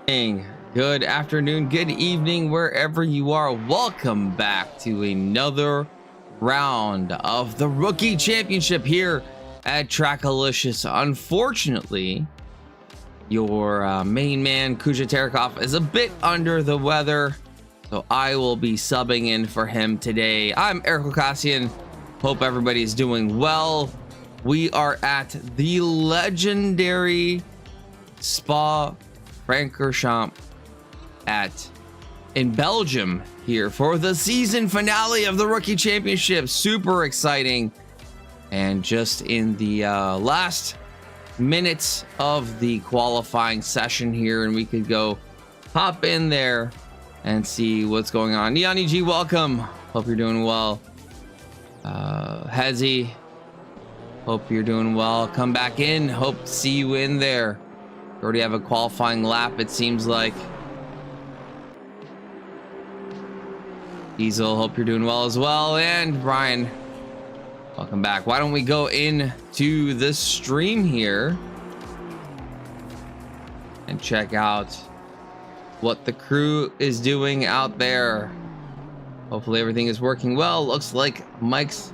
Good afternoon, good evening, wherever you are. Welcome back to another round of the Rookie Championship here at TRACKILICIOUS. Unfortunately, your main man, Kujaterekov, is a bit under the weather, so I will be subbing in for him today. I'm Ghoukasian. Hope everybody's doing well. We are at the legendary Spa Francorchampe in Belgium here for the season finale of the Rookie Championship. Super exciting, and just in the last minutes of the qualifying session here, and we could go hop in there and see what's going on. Yanni G, welcome. Hope you're doing well. Hezzy, hope you're doing well. Come back in. Hope to see you in there. We already have a qualifying lap, it seems like. Diesel, hope you're doing well as well. And Brian, welcome back. Why don't we go into the stream here and check out what the crew is doing out there. Hopefully everything is working well. Looks like mics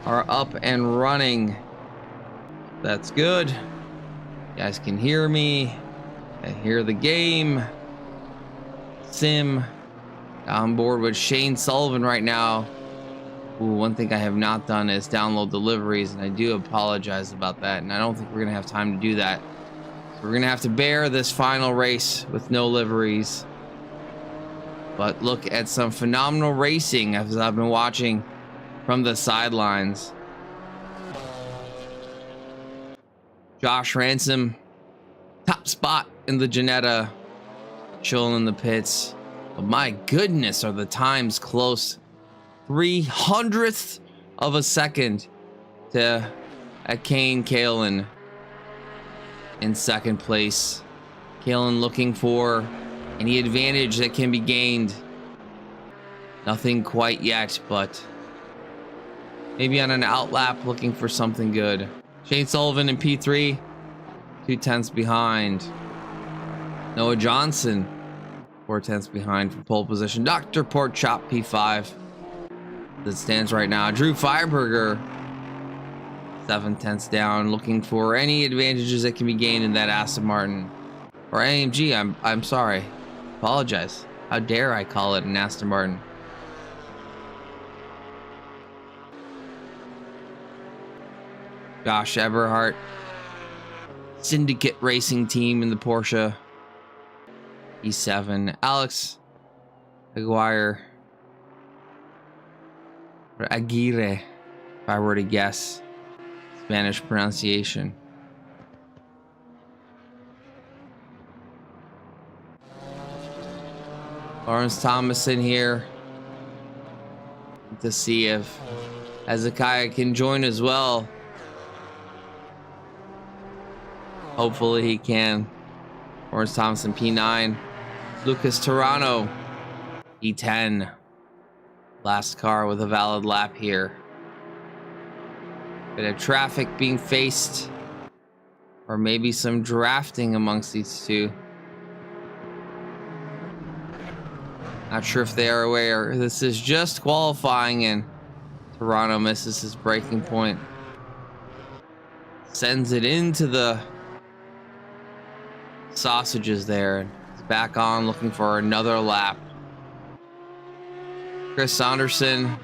are up and running. That's good. You guys can hear me. I hear the game. Sim on board with Shane Sullivan right now. Ooh, one thing I have not done is download the liveries, and I do apologize about that, and I don't think we're gonna have time to do that. So we're gonna have to bear this final race with no liveries. But look at some phenomenal racing as I've been watching from the sidelines. Josh Ransom, top spot in the Janetta, chilling in the pits. But my goodness, are the times close. 300th of a second to Kane Kalen in second place. Kalen looking for any advantage that can be gained. Nothing quite yet, but maybe on an outlap looking for something good. Shane Sullivan in P3, 2/10 behind. Noah Johnson, 4/10 behind for pole position. Dr. Porkchop P5 that stands right now. Drew Freiberger, 7/10 down, looking for any advantages that can be gained in that Aston Martin or AMG. I'm sorry, apologize. How dare I call it an Aston Martin? Josh Eberhardt, Syndicate Racing Team in the Porsche E7. Alex Aguirre, if I were to guess Spanish pronunciation. Lawrence Thomas in here to see if Hezekiah can join as well. Hopefully he can. Lawrence Thompson P9. Lucas Toronto E10. Last car with a valid lap here. Bit of traffic being faced, or maybe some drafting amongst these two. Not sure if they are aware. This is just qualifying, and Toronto misses his braking point. Sends it into the sausages there. He's back on looking for another lap. Chris Saunderson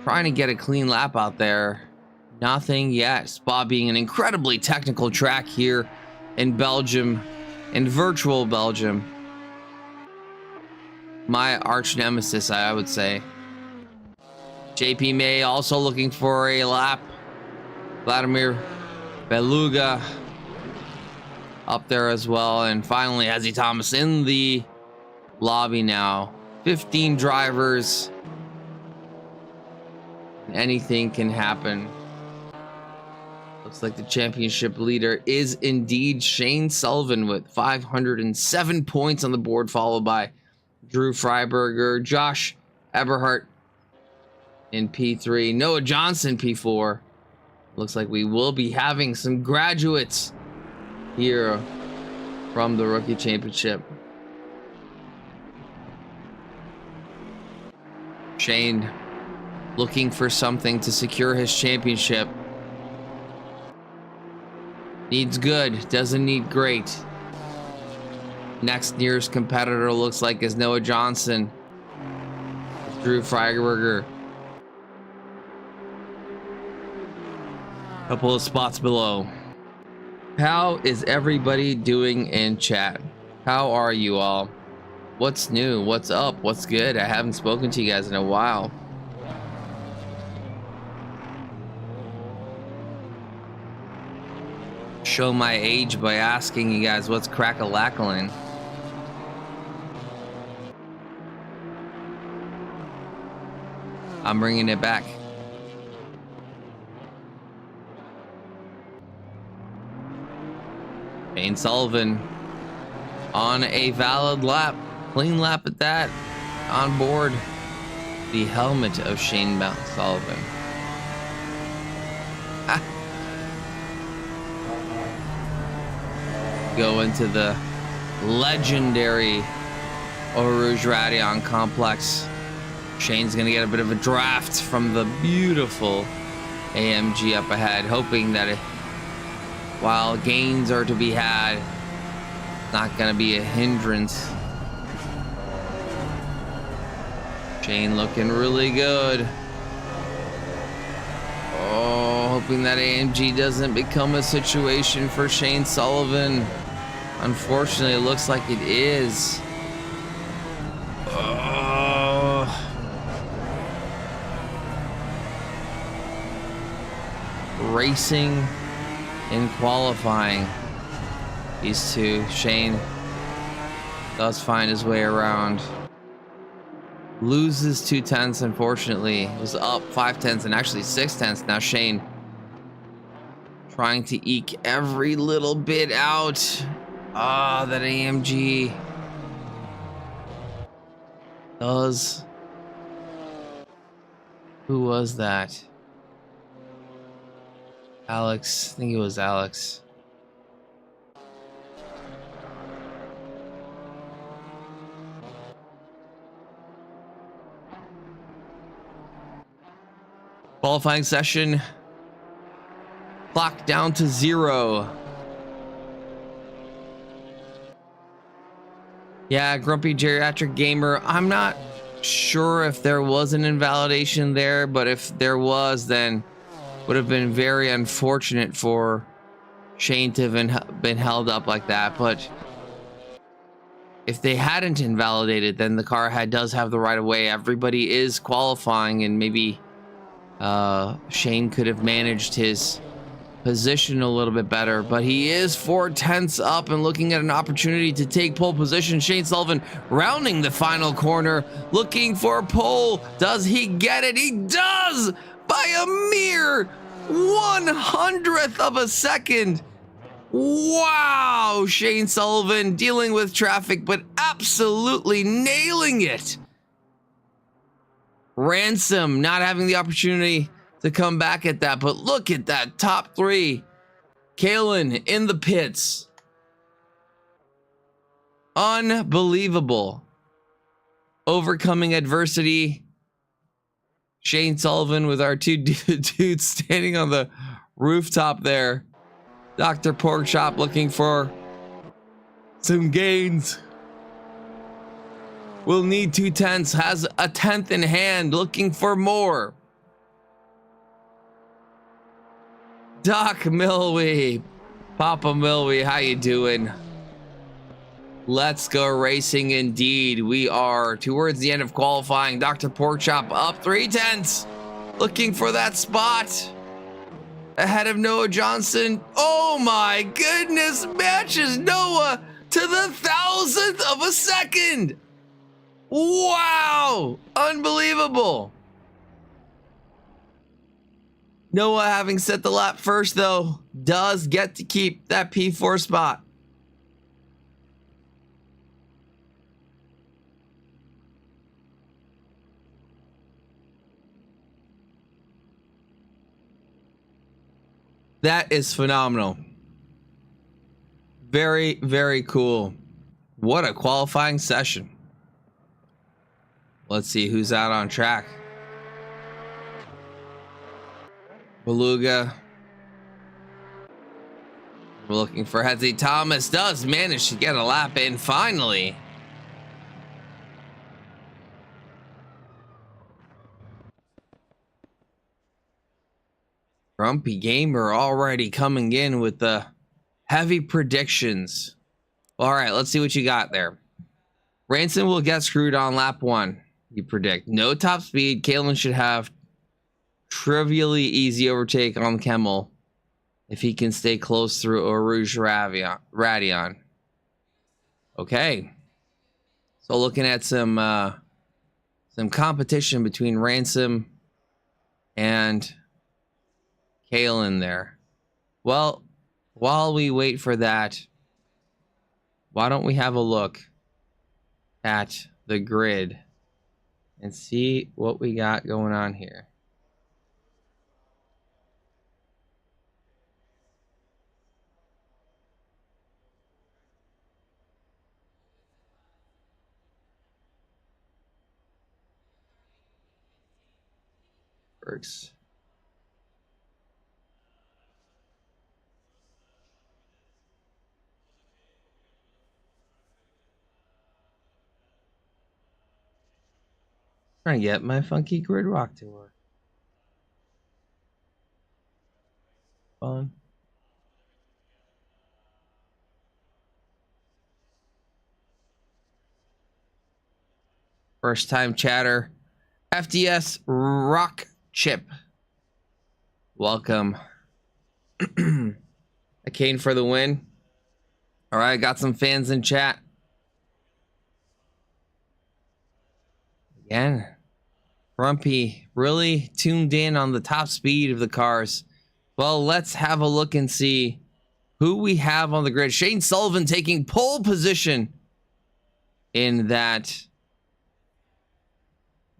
trying to get a clean lap out there. Nothing yet. Spa being an incredibly technical track here in Belgium, in virtual Belgium. My arch nemesis, I would say. JP May also looking for a lap. Vladimir Beluga up there as well. And finally, Hezzy Thomas in the lobby now. 15 drivers. Anything can happen. Looks like the championship leader is indeed Shane Sullivan with 507 points on the board, followed by Drew Freiberger, Josh Eberhardt in P3, Noah Johnson P4. Looks like we will be having some graduates here from the rookie championship. Shane looking for something to secure his championship. Needs good, doesn't need great. Next nearest competitor looks like is Noah Johnson. Drew Freiberger. Couple of spots below. How is everybody doing in chat? How are you all? What's new? What's up? What's good? I haven't spoken to you guys in a while. Show my age by asking you guys what's crack-a-lackling. I'm bringing it back. Shane Sullivan on a valid lap, clean lap at that, on board the helmet of Shane Sullivan. Go into the legendary Eau Rouge Radion complex. Shane's gonna get a bit of a draft from the beautiful AMG up ahead, hoping that while gains are to be had, not gonna be a hindrance. Shane looking really good. Oh, hoping that AMG doesn't become a situation for Shane Sullivan. Unfortunately, it looks like it is. Racing in qualifying, these two. Shane does find his way around, loses 2/10, unfortunately. Was up 5/10 and actually 6/10. Now Shane trying to eke every little bit out. That AMG does. Who was that? Alex, I think it was Alex. Qualifying session. Clock down to 0. Yeah, Grumpy Geriatric Gamer. I'm not sure if there was an invalidation there, but if there was, then would have been very unfortunate for Shane to have been held up like that. But if they hadn't invalidated, then the car does have the right of way. Everybody is qualifying, and maybe Shane could have managed his position a little bit better, but he is 4/10 up and looking at an opportunity to take pole position. Shane Sullivan rounding the final corner, looking for pole. Does he get it? He does, by a mere 1/100th of a second. Wow, Shane Sullivan dealing with traffic, but absolutely nailing it. Ransom not having the opportunity to come back at that, but look at that top three. Kalen in the pits. Unbelievable. Overcoming adversity. Shane Sullivan with our two dudes standing on the rooftop there. Dr. Porkchop looking for some gains. Will need 2/10, has a 10th in hand, looking for more. Doc Milwee, Papa Milwee, how you doing? Let's go racing indeed. We are towards the end of qualifying. Dr. Porkchop up 3/10, looking for that spot ahead of Noah Johnson. Oh my goodness, matches Noah to the 1,000th of a second. Wow, unbelievable. Noah, having set the lap first, though, does get to keep that P4 spot. That is phenomenal. Very, very cool. What a qualifying session. Let's see who's out on track. Beluga. We're looking for Hezzy. Thomas does manage to get a lap in finally. Grumpy Gamer already coming in with the heavy predictions. All right, let's see what you got there. Ransom will get screwed on lap 1. You predict no top speed. Kalen should have trivially easy overtake on Kemmel if he can stay close through Rouge Radion. Okay. So looking at some competition between Ransom and Kalen there. Well, while we wait for that, why don't we have a look at the grid and see what we got going on here. Works. Trying to get my funky grid rock to work. Fun. First time chatter. FDS Rock Chip. Welcome. A Kane for the win. All right, got some fans in chat. Again, Grumpy really tuned in on the top speed of the cars. Well, let's have a look and see who we have on the grid. Shane Sullivan taking pole position in that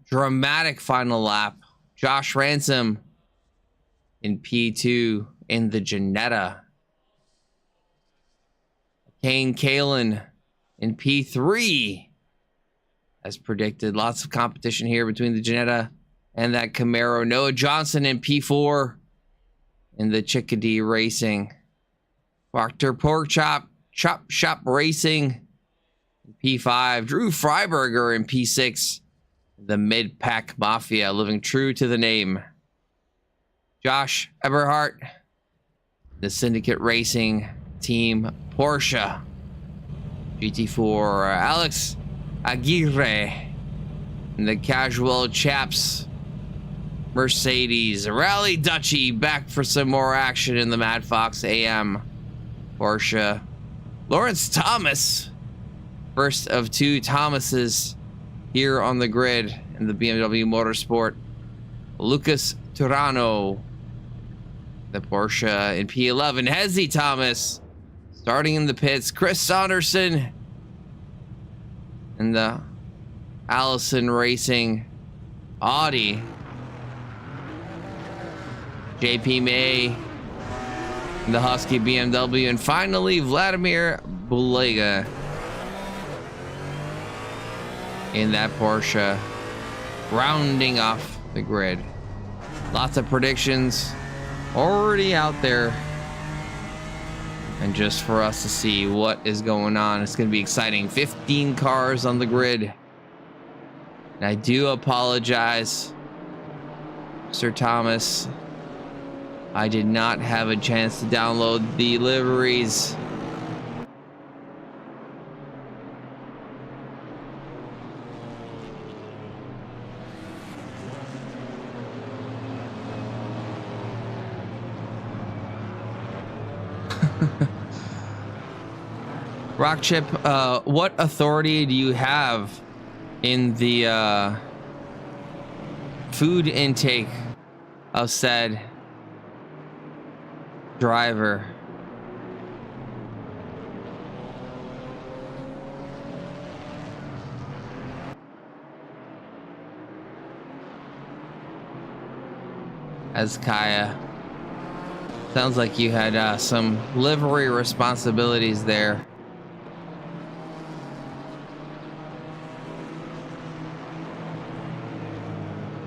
dramatic final lap. Josh Ransom in P2 in the Ginetta. Kane Kalen in P3. As predicted, lots of competition here between the Ginetta and that Camaro. Noah Johnson in P4 in the Chickadee Racing. Dr. Porkchop, Chop Shop Racing in P5. Drew Freiberger in P6. The Mid-Pack Mafia, living true to the name. Josh Eberhardt, the Syndicate Racing Team Porsche. GT4, Alex Aguirre, and the Casual Chaps Mercedes. Rally Dutchy back for some more action in the Mad Fox AM Porsche. Lawrence Thomas, first of two Thomases here on the grid in the BMW Motorsport. Lucas Turano, the Porsche in P11. Hezzy Thomas starting in the pits. Chris Saunderson and the Allison Racing Audi. JP May and the Husky BMW. And finally, Vladimir Bulega in that Porsche, rounding off the grid. Lots of predictions already out there, and just for us to see what is going on. It's going to be exciting. 15 cars on the grid, and I do apologize, Sir Thomas. I did not have a chance to download the liveries. Rock Chip, what authority do you have in the food intake of said driver? As Kaya Sounds like you had some livery responsibilities there.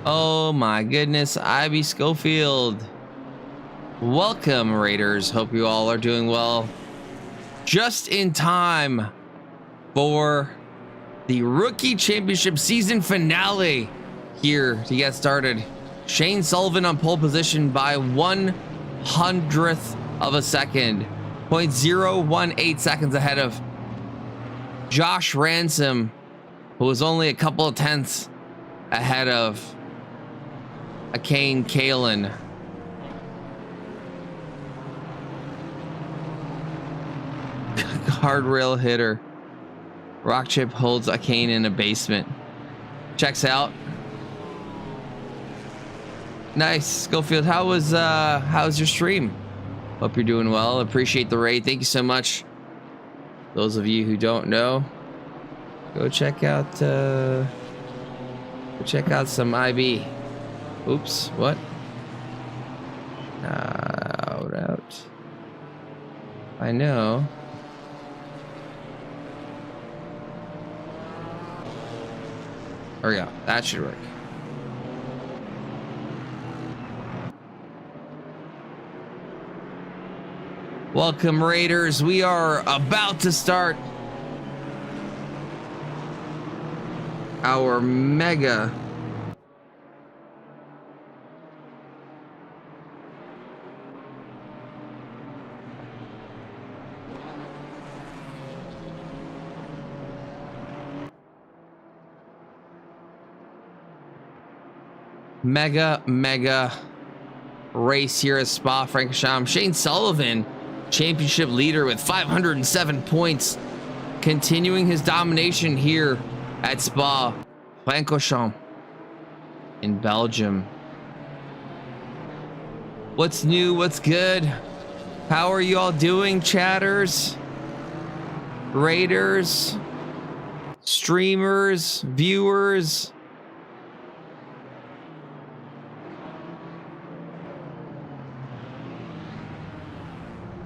Oh my goodness, Ivy Schofield. Welcome, Raiders. Hope you all are doing well. Just in time for the Rookie Championship season finale here to get started. Shane Sullivan on pole position by 1/100th of a second. 0.018 seconds ahead of Josh Ransom, who was only a couple of tenths ahead of Kane Kalin. Guardrail hitter. Rock chip holds a Kane in a basement. Checks out. Nice, Schofield. How's your stream? Hope you're doing well. Appreciate the raid. Thank you so much. Those of you who don't know, go check out some IB. Oops, what? Out. I know. There we go. That should work. Welcome, Raiders. We are about to start our mega race here at Spa-Francorchampe. Shane Sullivan, championship leader with 507 points, continuing his domination here at Spa-Francorchampe in Belgium. What's new? What's good? How are you all doing, chatters, raiders, streamers, viewers?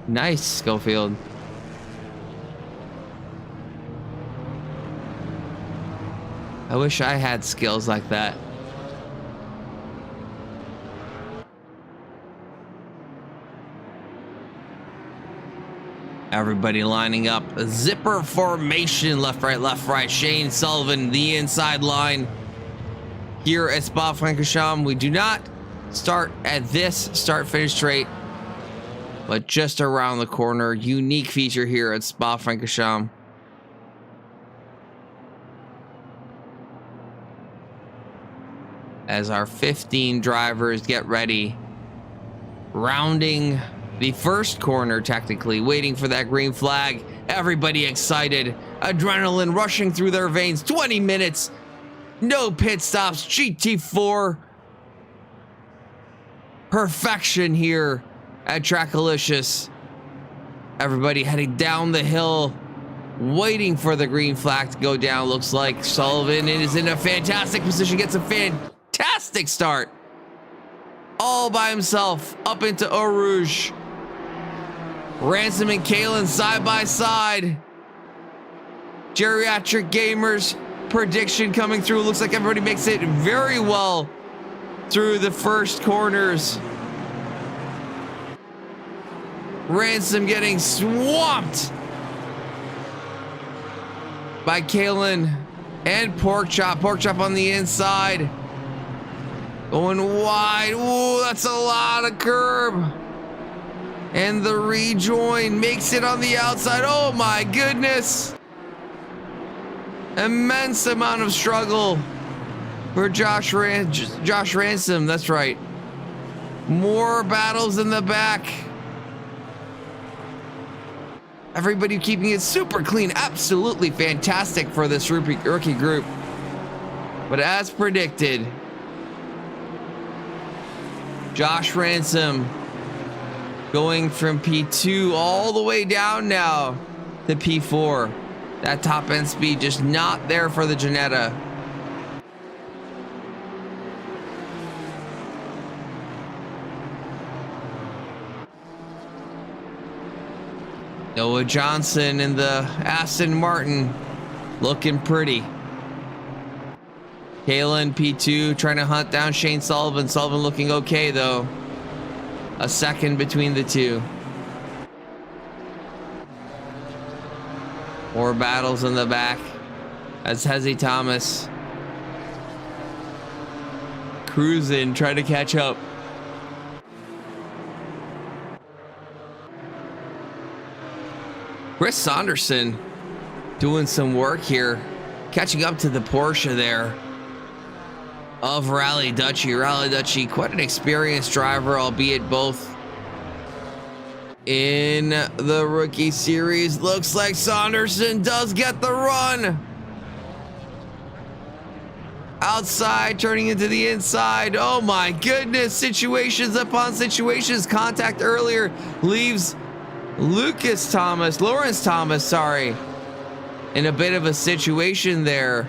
Nice, Schofield. I wish I had skills like that. Everybody lining up. A zipper formation. Left, right. Shane Sullivan, the inside line. Here at Spa-Francorchampe, we do not start at this start-finish straight, but just around the corner. Unique feature here at Spa-Francorchampe. As our 15 drivers get ready, rounding the first corner, technically, waiting for that green flag. Everybody excited, adrenaline rushing through their veins. 20 minutes, no pit stops, GT4 perfection here at TRACKILICIOUS. Everybody heading down the hill, waiting for the green flag to go down. Looks like Sullivan is in a fantastic position, gets a fantastic start. All by himself up into Eau Rouge. Ransom and Kalin side by side. Geriatric Gamers prediction coming through. Looks like everybody makes it very well through the first corners. Ransom getting swamped by Kalin and Porkchop. Porkchop on the inside. Going wide. Ooh, that's a lot of curb. And the rejoin makes it on the outside. Oh my goodness. Immense amount of struggle for Josh Ransom. That's right. More battles in the back. Everybody keeping it super clean. Absolutely fantastic for this rookie group. But as predicted, Josh Ransom going from P2 all the way down now to P4. That top end speed just not there for the Ginetta. Noah Johnson in the Aston Martin looking pretty. Kalen P2 trying to hunt down Shane Sullivan. Sullivan looking okay though. A second between the two. More battles in the back as Hezzy Thomas cruising, trying to catch up. Chris Saunderson doing some work here, catching up to the Porsche there of Rally Dutchy. Rally Dutchy, quite an experienced driver, albeit both in the rookie series. Looks like Saunderson does get the run. Outside, turning into the inside. Oh my goodness, situations upon situations. Contact earlier leaves Lawrence Thomas, sorry, in a bit of a situation there.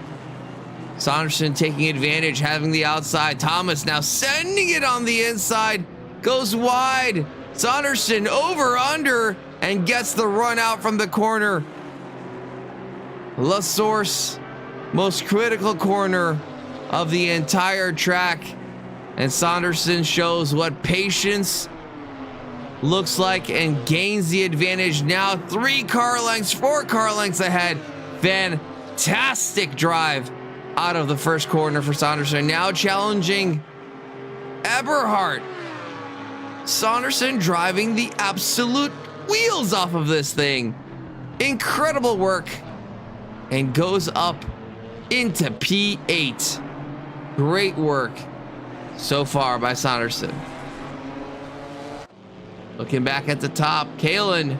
Saunderson taking advantage, having the outside. Thomas now sending it on the inside, goes wide. Saunderson over under and gets the run out from the corner. La Source, most critical corner of the entire track, and Saunderson shows what patience looks like and gains the advantage now. 4 car lengths ahead. Fantastic drive out of the first corner for Saunderson, now challenging Eberhardt. Saunderson driving the absolute wheels off of this thing. Incredible work, and goes up into P8. Great work so far by Saunderson. Looking back at the top, Kalen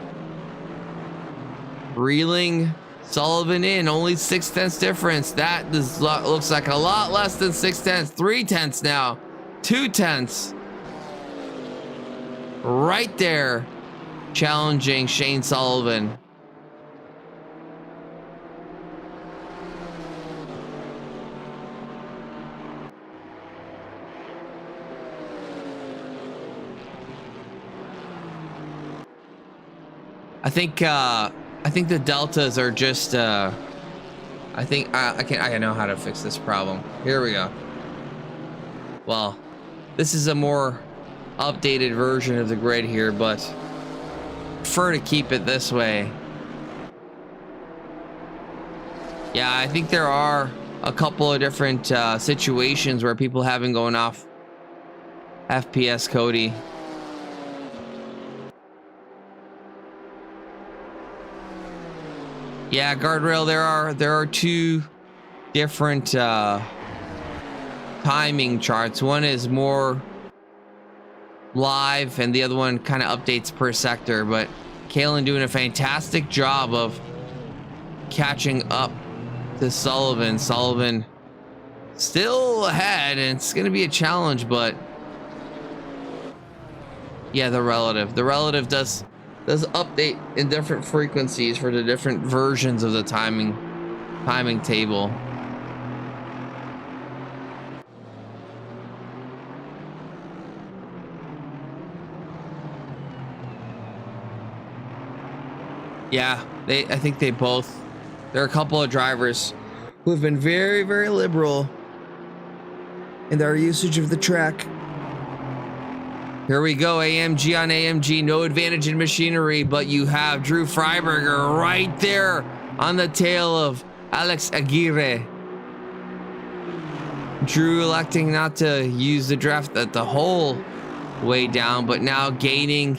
reeling Sullivan in, only 0.6 difference. That looks like a lot less than 0.6, 0.3 now, 0.2. Right there, challenging Shane Sullivan. I think the deltas are just I know how to fix this problem. Here we go. Well, this is a more updated version of the grid here, but prefer to keep it this way. Yeah, I think there are a couple of different situations where people have been going off FPS Cody. Yeah, guardrail, there are 2 different timing charts. One is more live and the other one kind of updates per sector, but Kalen doing a fantastic job of catching up to Sullivan. Sullivan still ahead, and it's going to be a challenge, but yeah, the relative does update in different frequencies for the different versions of the timing table. Yeah, I think there are a couple of drivers who have been very, very liberal in their usage of the track. Here we go, AMG on AMG, no advantage in machinery, but you have Drew Freiberger right there on the tail of Alex Aguirre. Drew electing not to use the draft at the whole way down, but now gaining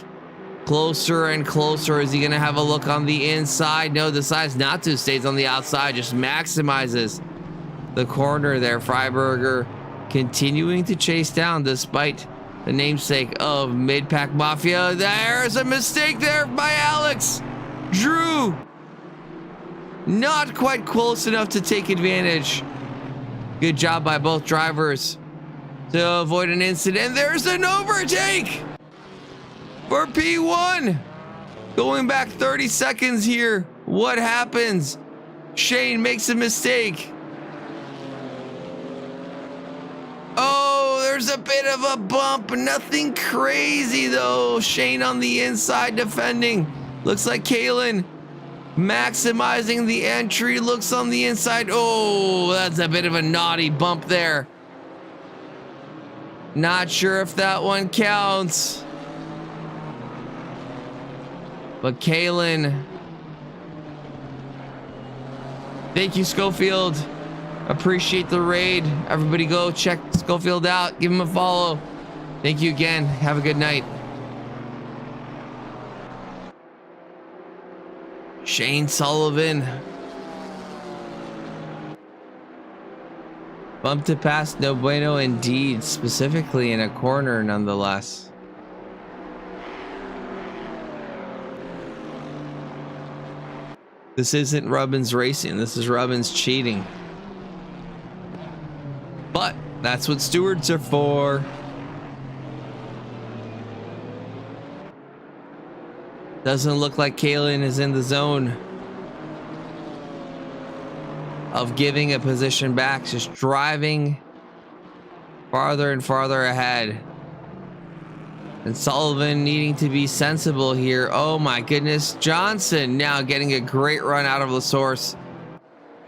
closer and closer. Is he gonna have a look on the inside? No, decides not to, stays on the outside, just maximizes the corner there. Freiberger continuing to chase down despite the namesake of Mid-Pack Mafia. There's a mistake there by Alex. Drew not quite close enough to take advantage. Good job by both drivers to avoid an incident. There's an overtake for P1. Going back 30 seconds here. What happens? Shane makes a mistake. Oh, there's a bit of a bump. Nothing crazy though. Shane on the inside defending. Looks like Kalen maximizing the entry. Looks on the inside. Oh, that's a bit of a naughty bump there. Not sure if that one counts. But Kalen. Thank you, Schofield. Appreciate the raid. Everybody go check Schofield out. Give him a follow. Thank you again. Have a good night. Shane Sullivan. Bumped it past no bueno indeed, specifically in a corner nonetheless. This isn't Rubbins racing, this is Rubbins cheating. But that's what stewards are for. Doesn't look like Kalen is in the zone of giving a position back, just driving farther and farther ahead. And Sullivan needing to be sensible here. Oh my goodness. Johnson now getting a great run out of the source.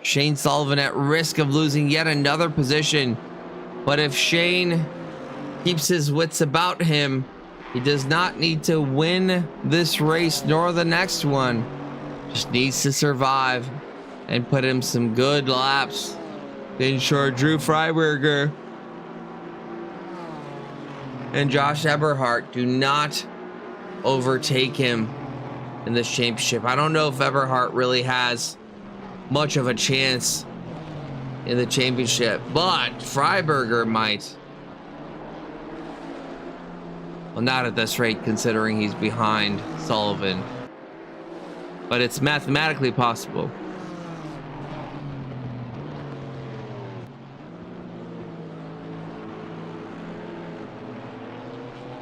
Shane Sullivan at risk of losing yet another position. But if Shane keeps his wits about him, he does not need to win this race nor the next one. Just needs to survive and put him some good laps to ensure Drew Freiberger and Josh Eberhardt do not overtake him in this championship. I don't know if Eberhardt really has much of a chance in the championship, but Freiberger might. Well, not at this rate, considering he's behind Sullivan, but it's mathematically possible.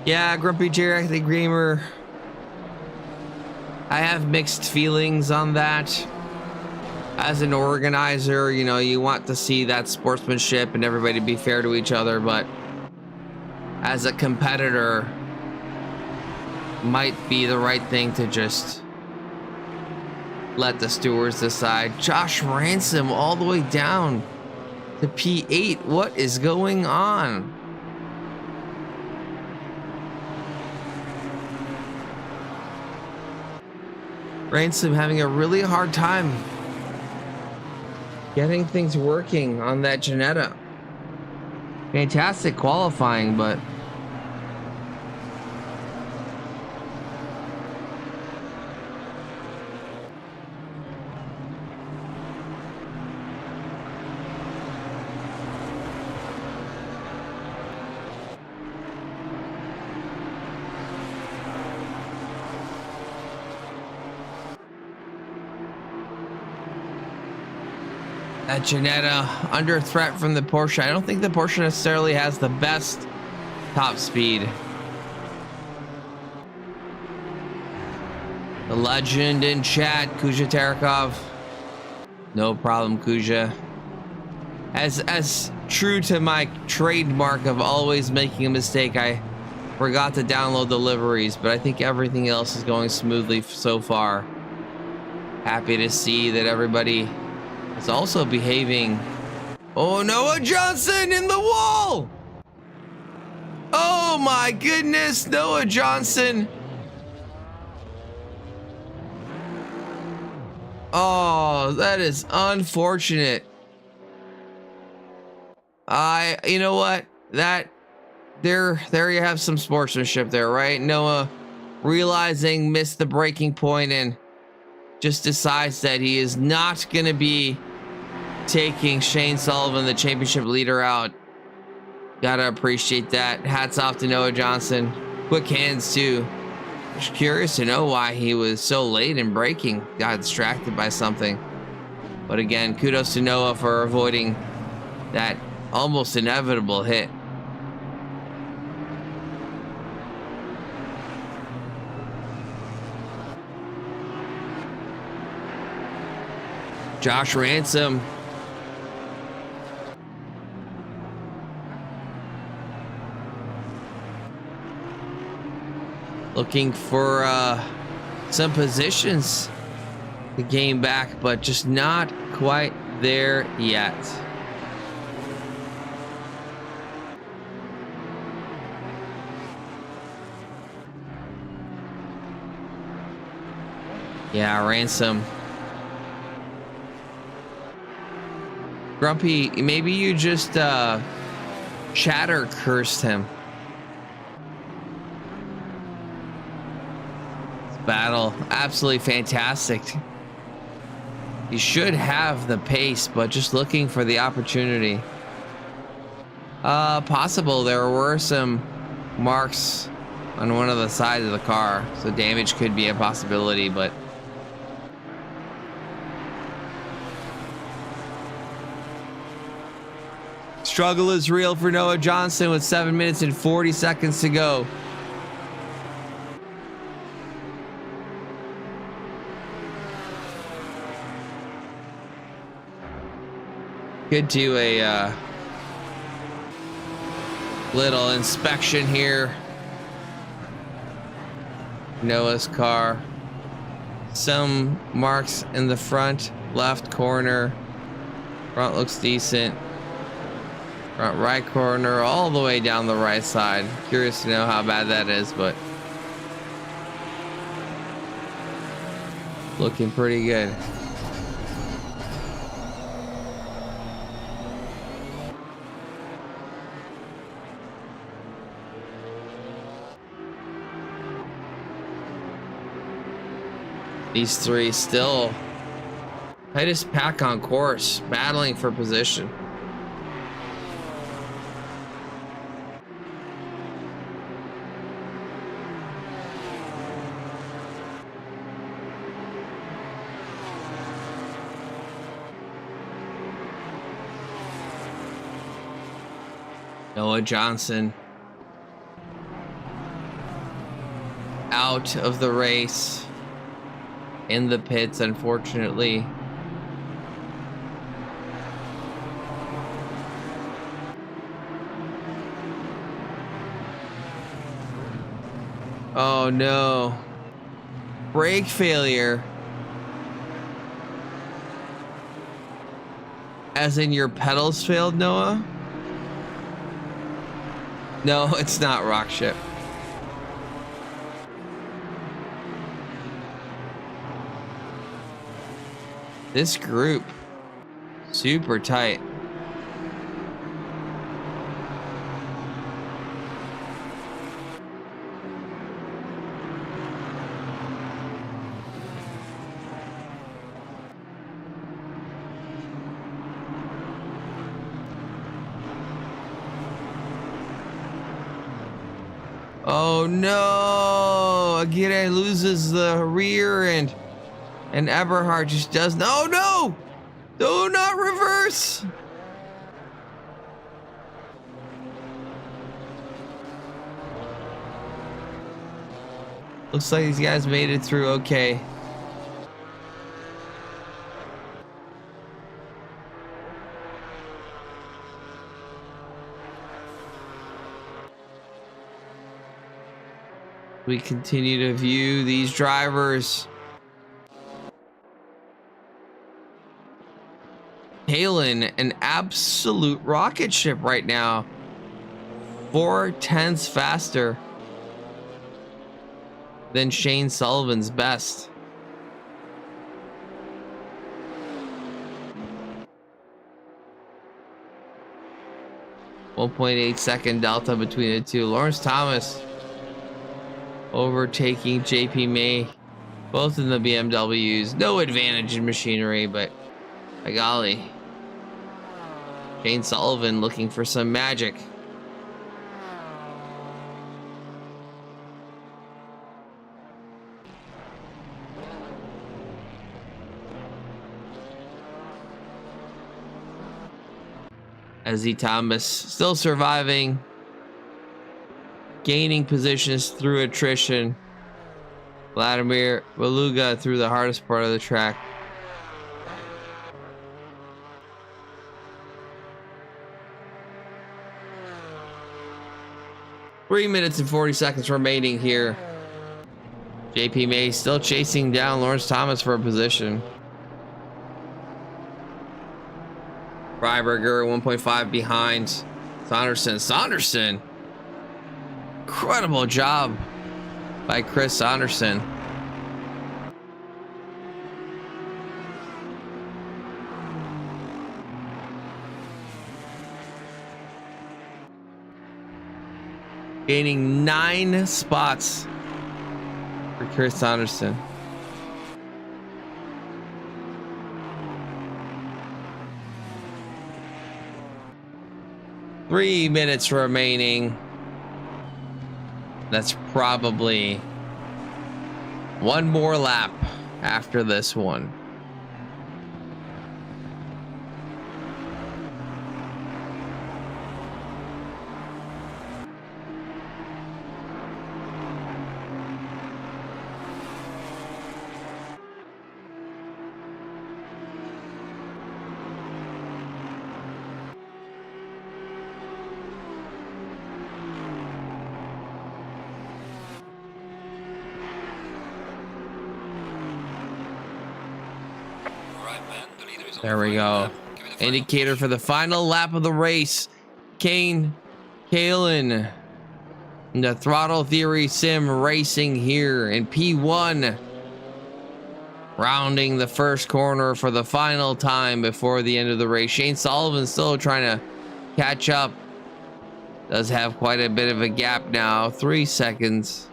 Yeah, Grumpy Jerry, the Gamer. I have mixed feelings on that. As an organizer, you know, you want to see that sportsmanship and everybody be fair to each other, but as a competitor, might be the right thing to just let the stewards decide. Josh Ransom all the way down to P8. What is going on? Ransom having a really hard time getting things working on that Ginetta. Fantastic qualifying, but that Ginetta under threat from the Porsche. I don't think the Porsche necessarily has the best top speed. The legend in chat, Kuja Terekov. No problem, Kuja. As true to my trademark of always making a mistake, I forgot to download the liveries, but I think everything else is going smoothly so far. Happy to see that everybody is also behaving. Oh, Noah Johnson in the wall! Oh my goodness, Noah Johnson. Oh, that is unfortunate. You know what? There you have some sportsmanship there, right? Noah realizing missed the breaking point and just decides that he is not going to be taking Shane Sullivan, the championship leader, out. Gotta appreciate that. Hats off to Noah Johnson. Quick hands too. Just curious to know why he was so late in braking. Got distracted by something. But again, kudos to Noah for avoiding that almost inevitable hit. Josh Ransom. Looking for some positions to gain back, but just not quite there yet. Yeah, Ransom. Grumpy, maybe you just chatter cursed him. This battle, absolutely fantastic. He should have the pace, but just looking for the opportunity. Possible there were some marks on one of the sides of the car, so damage could be a possibility, but struggle is real for Noah Johnson with 7 minutes and 40 seconds to go. Could do a little inspection here. Noah's car. Some marks in the front left corner. Front looks decent. Front right corner all the way down the right side. Curious to know how bad that is, but looking pretty good. These three still tightest pack on course, battling for position. Noah Johnson out of the race, in the pits, unfortunately. Oh no. Brake failure. As in your pedals failed, Noah? No, it's not Roookkksss. This group, super tight. Oh no! Aguirre loses the rear and Eberhard just does no. Do not reverse. Looks like these guys made it through okay. We continue to view these drivers. Kalen, an absolute rocket ship right now. 4/10 faster than Shane Sullivan's best. .8 delta between the two. Lawrence Thomas overtaking JP May, both in the BMWs. No advantage in machinery, but by golly, Shane Sullivan looking for some magic. Ezzy Thomas still surviving, gaining positions through attrition. Vladimir Beluga through the hardest part of the track. Three minutes and 40 seconds remaining here JP May still chasing down Lawrence Thomas for a position. Freiberger 1.5 behind Saunderson. Incredible job by Chris Saunderson. Gaining 9 spots for Chris Saunderson. Three minutes remaining. That's probably one more lap after this one. There we go. Indicator for the final lap of the race. Kalen, the Throttle Theory Sim racing here in P1. Rounding the first corner for the final time before the end of the race. Shane Sullivan still trying to catch up. Does have quite a bit of a gap now. 3 seconds.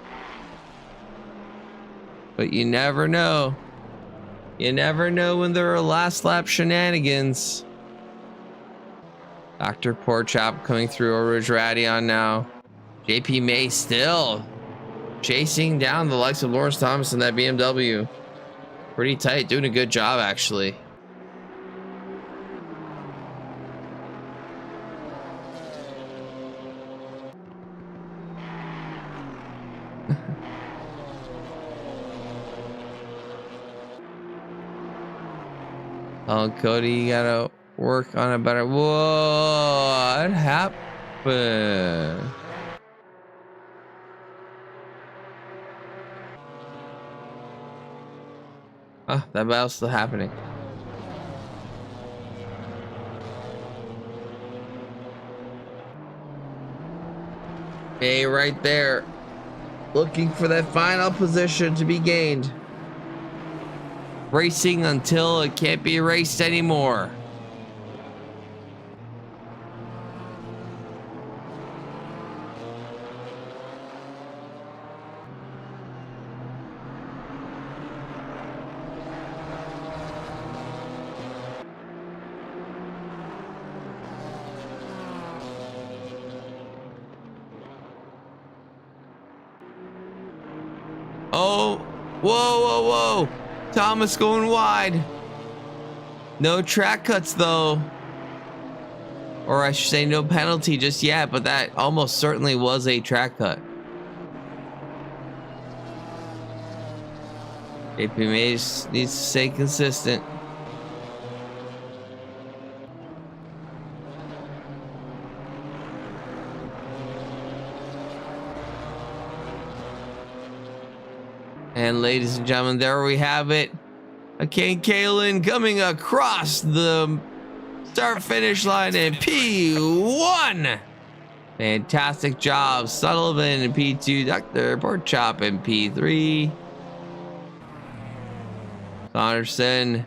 But you never know. You never know when there are last lap shenanigans. Dr. Porchop coming through over Radion now. JP May still chasing down the likes of Lawrence Thomas in that BMW. Pretty tight, doing a good job actually. Oh, Cody, you gotta work on a better. Whoa, what happened? Oh, that battle's still happening. Hey, right there, looking for that final position to be gained. Racing until it can't be raced anymore. Oh, whoa. Thomas going wide. No track cuts though. Or I should say no penalty just yet, but that almost certainly was a track cut. AP Mays needs to stay consistent. And ladies and gentlemen, there we have it. Kane Kalen coming across the start finish line in P1. Fantastic job. Sullivan in P2. Dr. Porchop in P3. Saunderson.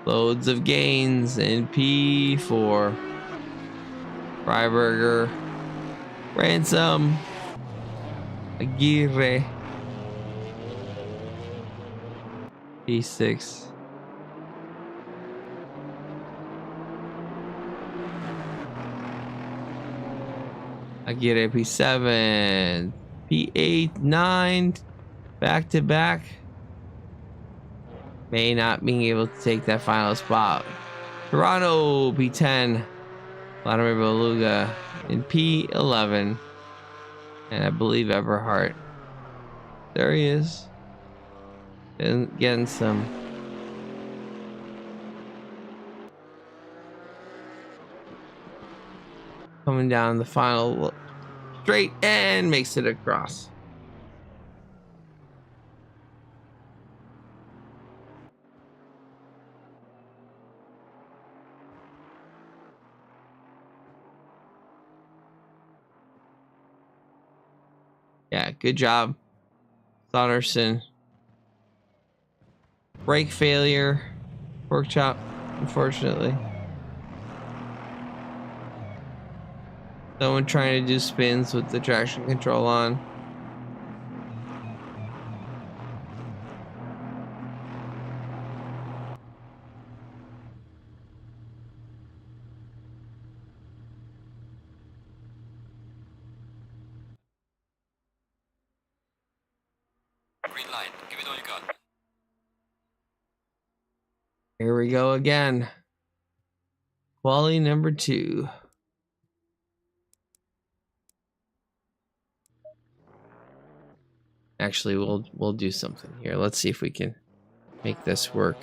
Loads of gains in P4. Freiberger. Ransom. Aguirre. P6. Aguirre P7. P8, 9. Back to back. May not being able to take that final spot. Toronto P10. Vladimir Beluga in P11. And I believe Everhart. There he is. And getting some coming down the final straight and makes it across. Yeah, good job, Thonderson. Brake failure. Pork chop, unfortunately. Someone trying to do spins with the traction control on. Green line, give it all you got. Here we go again. Quali number 2. Actually, we'll do something here. Let's see if we can make this work.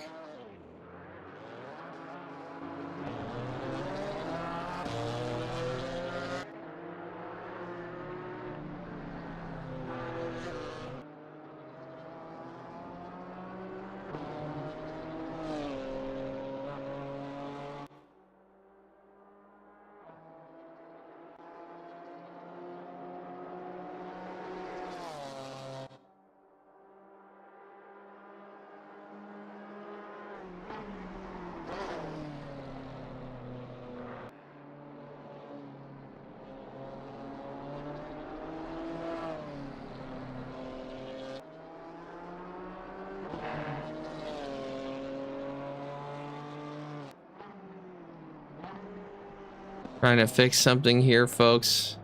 Trying to fix something here, folks.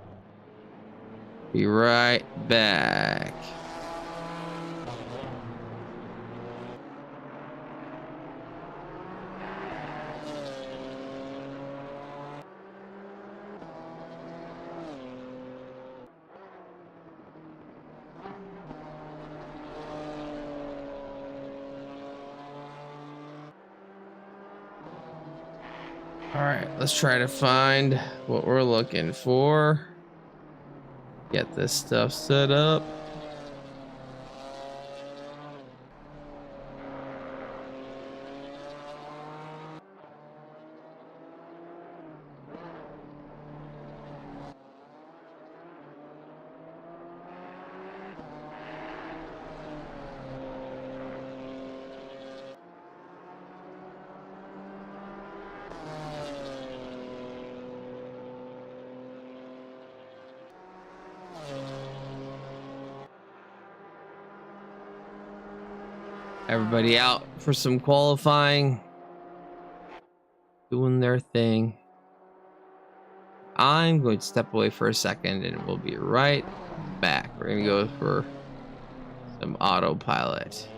Be right back. All right, let's try to find what we're looking for. Get this stuff set up. Everybody out for some qualifying. Doing their thing. I'm going to step away for a second and we'll be right back. We're going to go for some autopilot.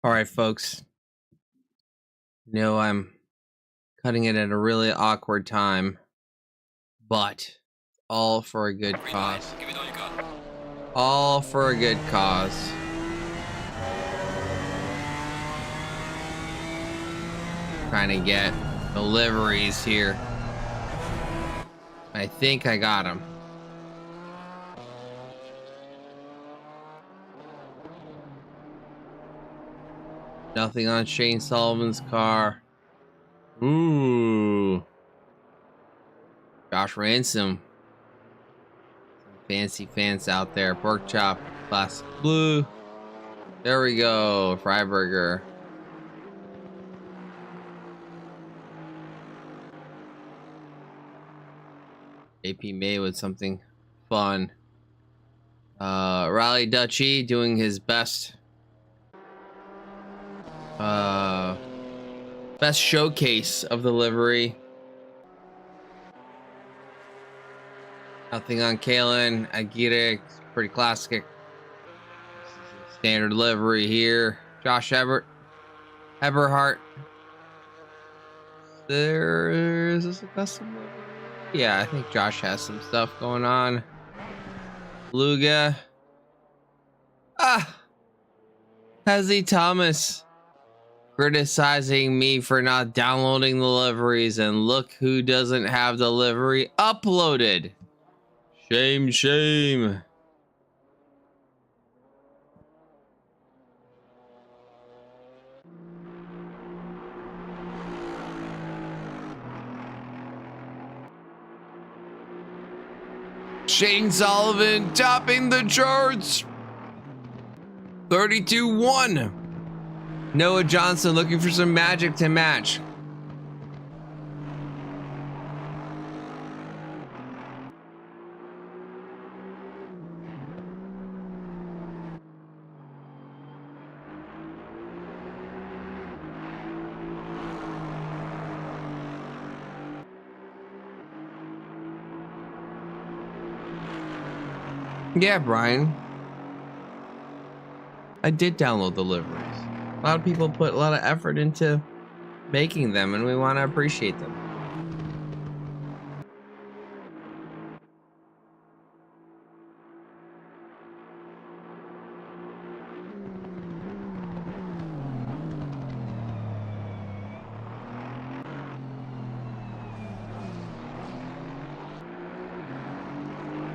All right, folks. No, I'm cutting it at a really awkward time, but all for a good Green light. cause. Give it all you got. All for a good cause. Trying to get the liveries here. I think I got them. Nothing on Shane Sullivan's car. Ooh. Josh Ransom. Some fancy fans out there. Pork chop. Classic blue. There we go. Freiburger. AP May with something fun. Rally Dutchy doing his best. Best showcase of the livery. Nothing on Kalen. Aguirre, pretty classic. Standard livery here. Josh Eberhardt. Is this a custom livery? Yeah, I think Josh has some stuff going on. Luga. Hezzy Thomas criticizing me for not downloading the liveries, and look who doesn't have the livery uploaded. Shame, shame. Shane Sullivan topping the charts. 32-1. Noah Johnson looking for some magic to match. Yeah, Brian. I did download the liveries. A lot of people put a lot of effort into making them, and we want to appreciate them.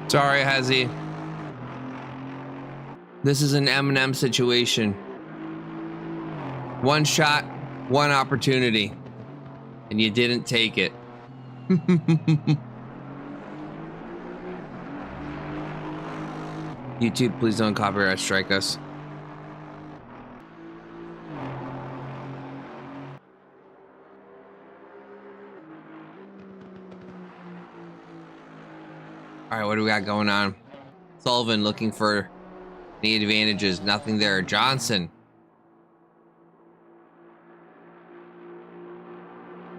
Sorry, Hezzy. This is an M&M situation. One shot, one opportunity, and you didn't take it. YouTube, please don't copyright strike us. All right, what do we got going on? Sullivan looking for any advantages. Nothing there. Johnson.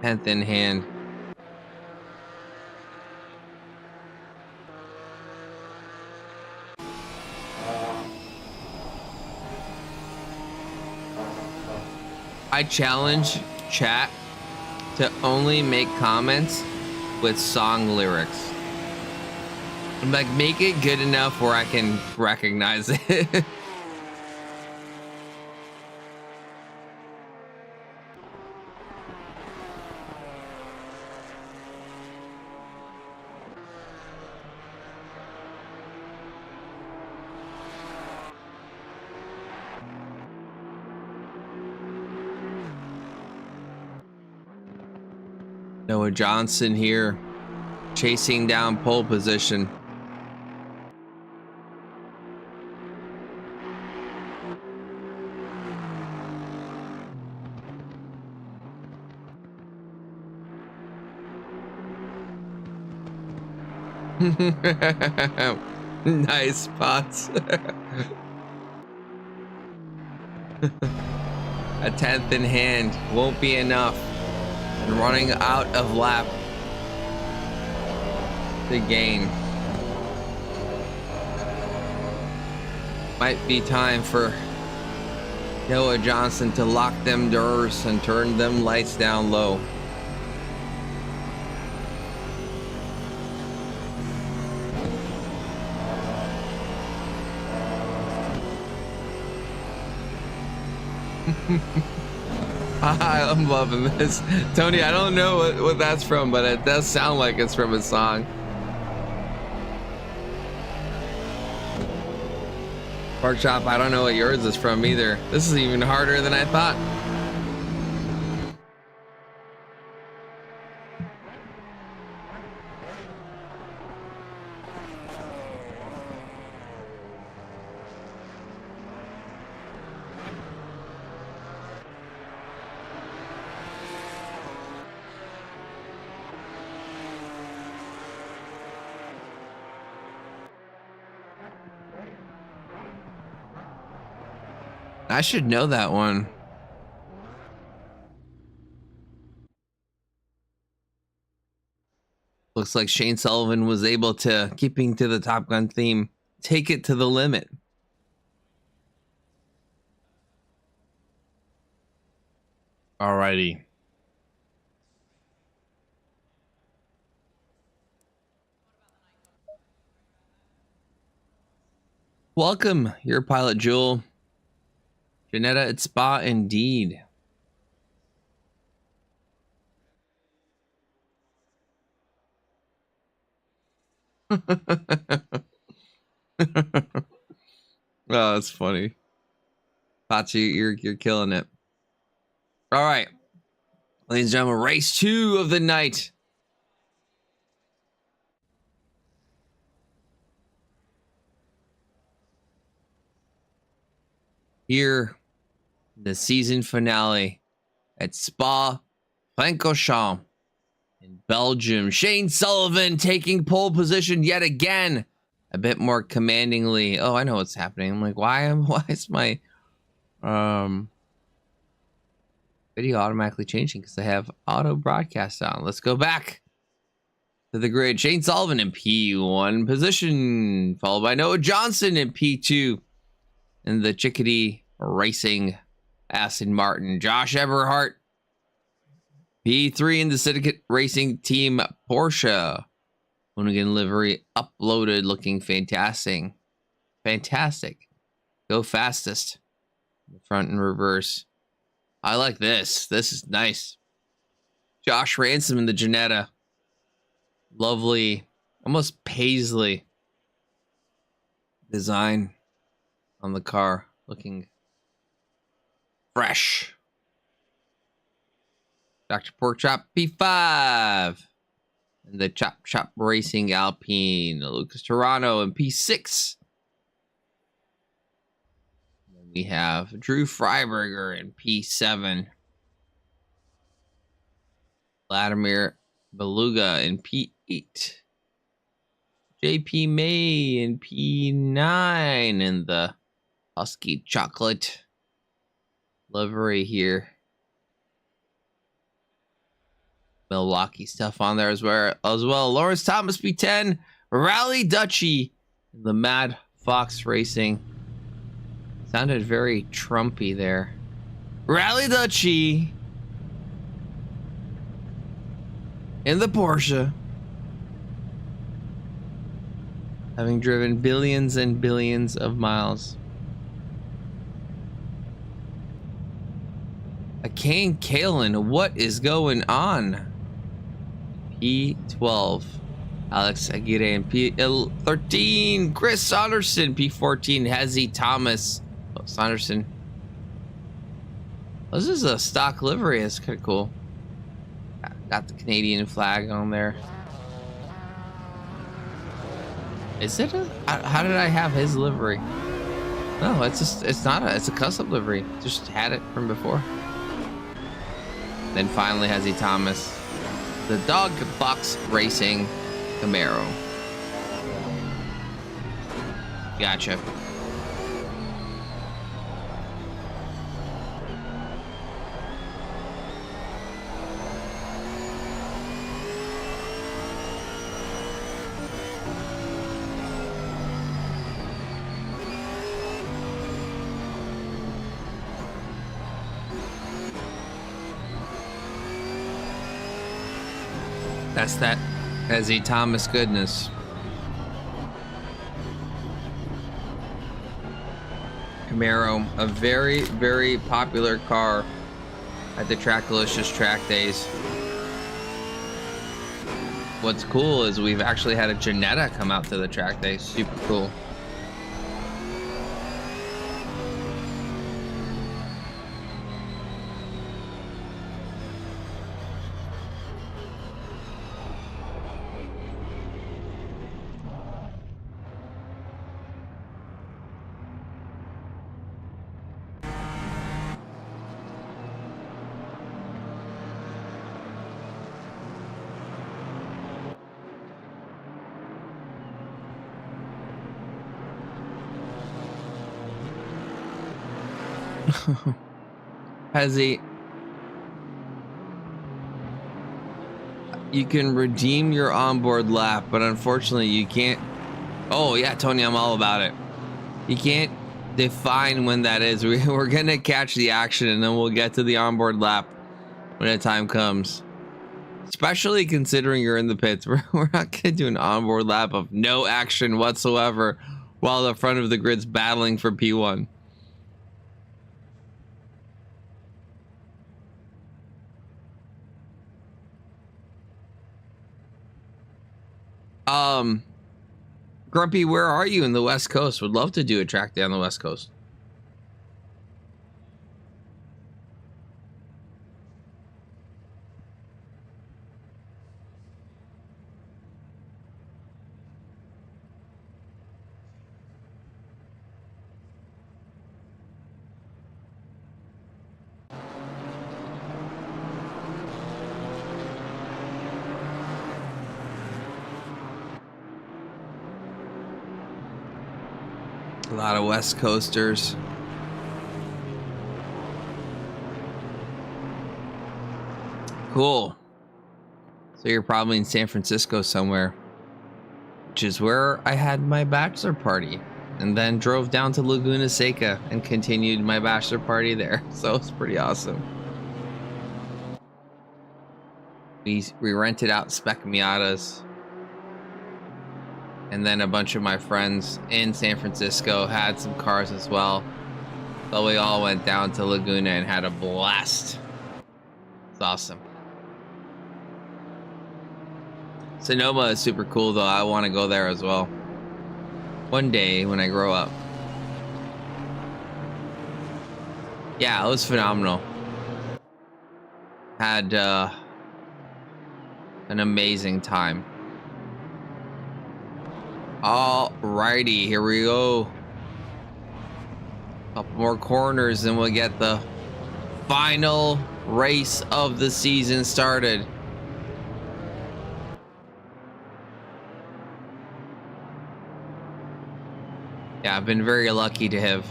10th in hand. I challenge chat to only make comments with song lyrics. Like, make it good enough where I can recognize it. Noah Johnson here, chasing down pole position. Nice spots. A 10th in hand won't be enough. And running out of lap to gain. Might be time for Noah Johnson to lock them doors and turn them lights down low. I'm loving this. Tony, I don't know what that's from, but it does sound like it's from a song. Workshop, I don't know what yours is from either. This is even harder than I thought. I should know that one. Looks like Shane Sullivan was able to, keeping to the Top Gun theme, take it to the limit. Alrighty. Welcome, your pilot Jewel. Janetta at Spa indeed. Oh, that's funny. Pachi, you're killing it. All right, ladies and gentlemen, race 2 of the night. Here, the season finale at Spa Francorchampe in Belgium. Shane Sullivan taking pole position yet again, a bit more commandingly. Oh, I know what's happening. I'm like, why is my video automatically changing? Because I have auto broadcast on. Let's go back to the grid. Shane Sullivan in P1 position, followed by Noah Johnson in P2, and the Chickadee Racing Aston Martin. Josh Eberhart, P3 in the Syndicate Racing Team Porsche. Hoonigan livery uploaded, looking fantastic. Fantastic. Go fastest. The front and reverse. I like this. This is nice. Josh Ransom in the Janetta. Lovely, almost paisley design on the car. Looking fresh. Dr. Porkchop P5. And the Chop Chop Racing Alpine. Lucas Toronto in P6. And we have Drew Freiberger in P7. Vladimir Beluga in P8. JP May in P9. And the Husky Chocolate livery here. Milwaukee stuff on there as well. Lawrence Thomas P10. Rally Dutchy. The Mad Fox Racing. Sounded very Trumpy there. Rally Dutchy. In the Porsche. Having driven billions and billions of miles. A Kane Kalen, what is going on? P12. Alex Aguirre in P13. Chris Saunderson, P14. Hezzy Thomas. Oh, Saunderson. Oh, this is a stock livery. It's kind of cool. Got the Canadian flag on there. Is it a... How did I have his livery? No, it's not a... It's a custom livery. Just had it from before. Then finally Hezzy Thomas. The Dog Box Racing Camaro. Gotcha. That's that Ezzy Thomas goodness. Camaro, a very, very popular car at the Trackalicious track days. What's cool is we've actually had a Janetta come out to the track day. Super cool. Hezzy, you can redeem your onboard lap, but unfortunately you can't. Oh yeah, Tony, I'm all about it. You can't define when that is. We're gonna catch the action and then we'll get to the onboard lap when the time comes. Especially considering you're in the pits. We're not gonna do an onboard lap of no action whatsoever while the front of the grid's battling for P1. Grumpy, where are you in the West Coast? Would love to do a track day on the West Coast. A lot of West Coasters. Cool. So you're probably in San Francisco somewhere, which is where I had my bachelor party, and then drove down to Laguna Seca and continued my bachelor party there. So it's pretty awesome. We rented out Spec Miatas. And then a bunch of my friends in San Francisco had some cars as well. So we all went down to Laguna and had a blast. It's awesome. Sonoma is super cool though. I want to go there as well. One day when I grow up. Yeah, it was phenomenal. Had an amazing time. Alrighty, here we go. Couple more corners and we'll get the final race of the season started. Yeah, I've been very lucky to have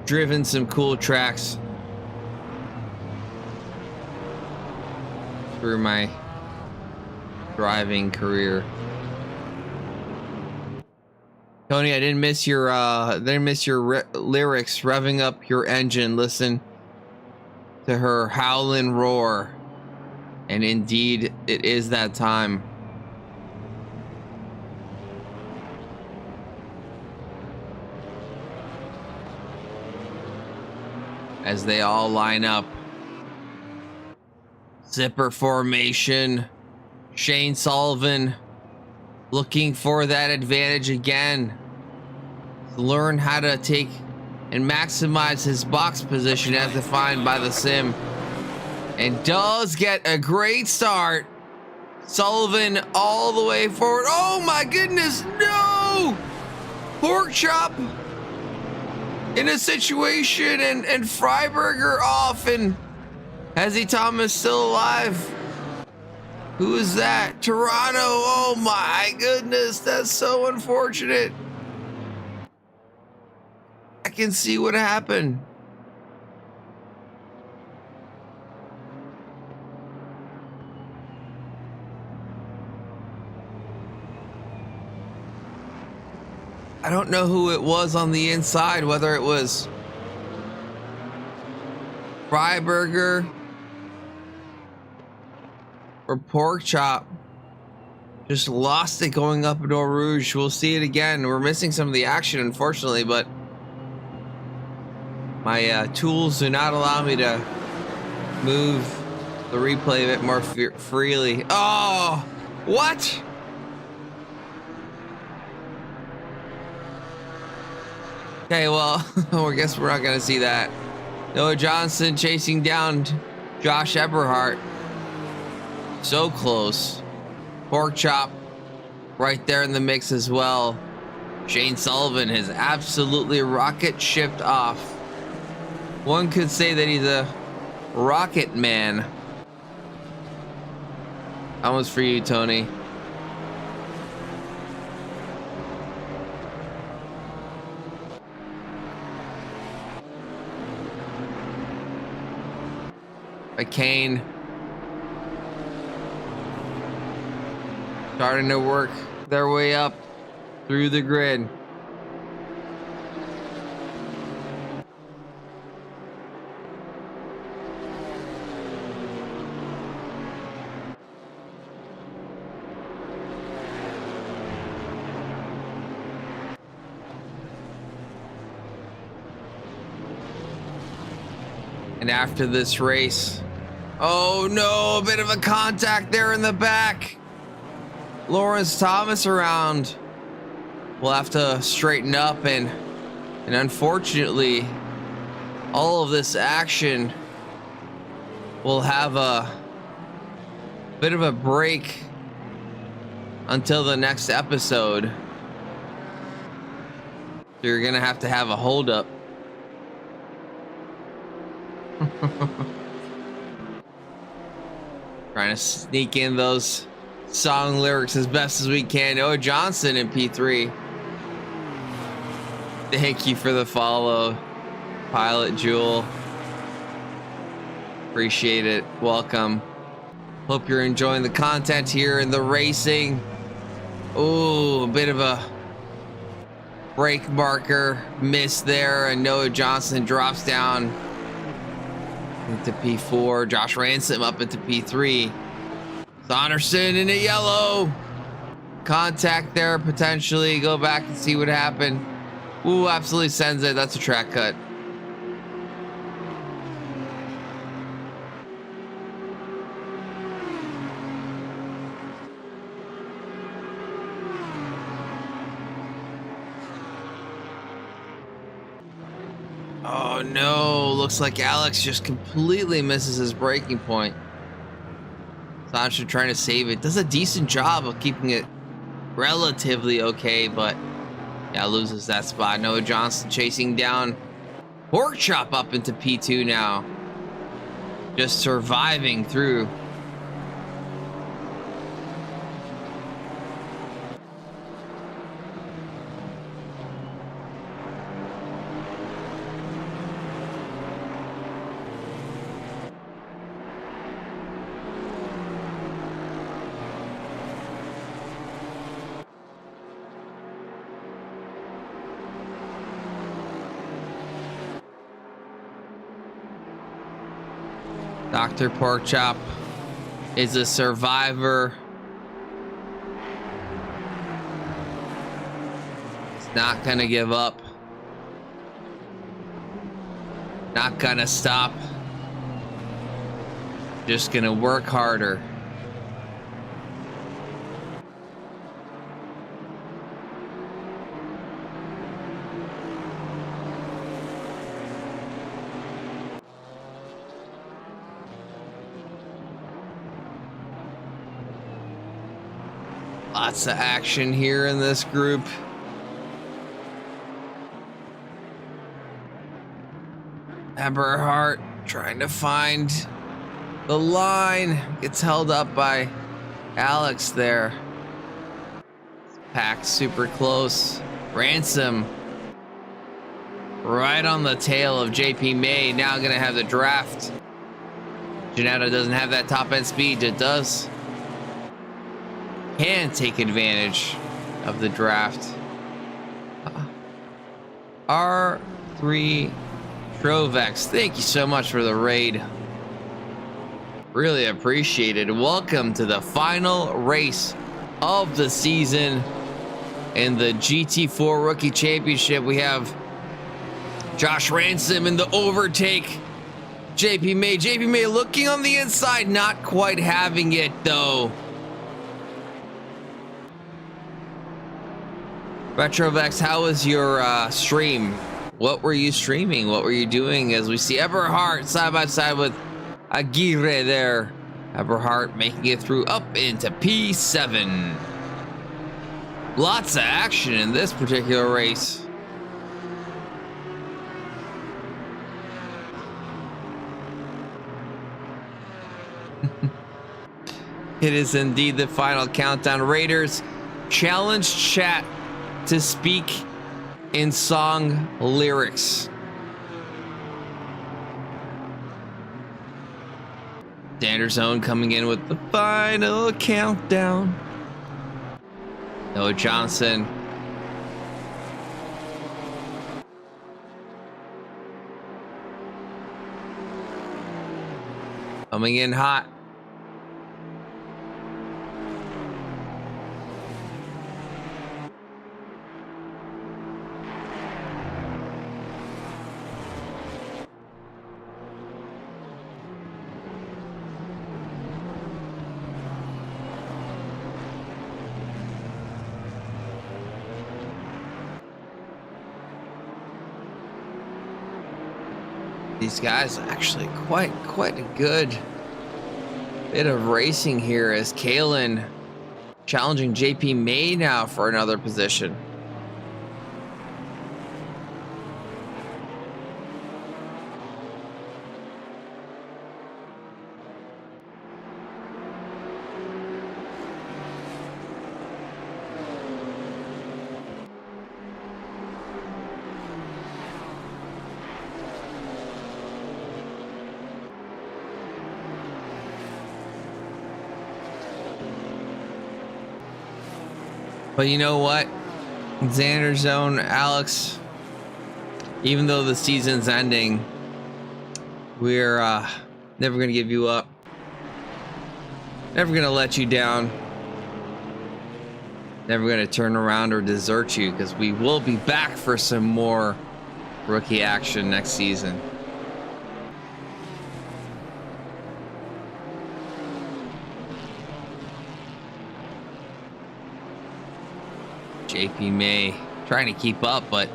driven some cool tracks through my driving career. Tony, I didn't miss your lyrics. Revving up your engine. Listen to her howl and roar. And indeed, it is that time. As they all line up. Zipper formation. Shane Sullivan looking for that advantage again. To learn how to take and maximize his box position as defined by the sim. And does get a great start. Sullivan all the way forward. Oh my goodness, no! Pork chop in a situation and Freiberger off, and Hezzy Thomas still alive. Who is that? Toronto. Oh my goodness, that's so unfortunate. I can see what happened. I don't know who it was on the inside, whether it was Freiberger or Pork Chop just lost it going up in Eau Rouge. We'll see it again. We're missing some of the action, unfortunately, but my tools do not allow me to move the replay a bit more freely. Oh, what? Okay, well, I guess we're not going to see that. Noah Johnson chasing down Josh Eberhardt. So close. Pork Chop right there in the mix as well. Shane Sullivan has absolutely rocket shipped off. One could say that he's a rocket man. That one's for you, Tony. McCain starting to work their way up through the grid. And after this race, oh no, a bit of a contact there in the back. Lawrence Thomas around. We'll have to straighten up, and unfortunately, all of this action will have a bit of a break until the next episode. So you're gonna have to have a holdup. Trying to sneak in those song lyrics as best as we can. Noah Johnson in P3. Thank you for the follow, Pilot Jewel. Appreciate it. Welcome. Hope you're enjoying the content here in the racing. Oh, a bit of a brake marker miss there, and Noah Johnson drops down into P4. Josh Ransom up into P3. Saunderson in a yellow. Contact there potentially. Go back and see what happened. Ooh, absolutely sends it. That's a track cut. Oh no, looks like Alex just completely misses his breaking point. Sasha trying to save it. Does a decent job of keeping it relatively okay, but yeah, loses that spot. Noah Johnson chasing down Pork Chop up into P2 now. Just surviving through. Dr. Pork Chop is a survivor. He's not gonna give up. Not gonna stop. Just gonna work harder. Lots of action here in this group. Eberhardt trying to find the line. Gets held up by Alex there. Packed super close. Ransom right on the tail of JP May. Now gonna have the draft. Janetta doesn't have that top end speed. It does. Can take advantage of the draft. R3 Trovex, thank you so much for the raid. Really appreciate it. Welcome to the final race of the season in the GT4 Rookie Championship. We have Josh Ransom in the overtake. JP May looking on the inside, not quite having it though. Retrovex, how was your stream? What were you streaming? What were you doing? As we see Eberhardt side by side with Aguirre there. Eberhardt making it through up into P7. Lots of action in this particular race. It is indeed the final countdown. Raiders, challenge chat to speak in song lyrics. Standard Zone coming in with the final countdown. Noah Johnson. Coming in hot. These guys actually quite a good bit of racing here as Kalen challenging JP May now for another position. But you know what? Xander Zone, Alex, even though the season's ending, we're never going to give you up. Never going to let you down. Never going to turn around or desert you, because we will be back for some more rookie action next season. JP May trying to keep up, but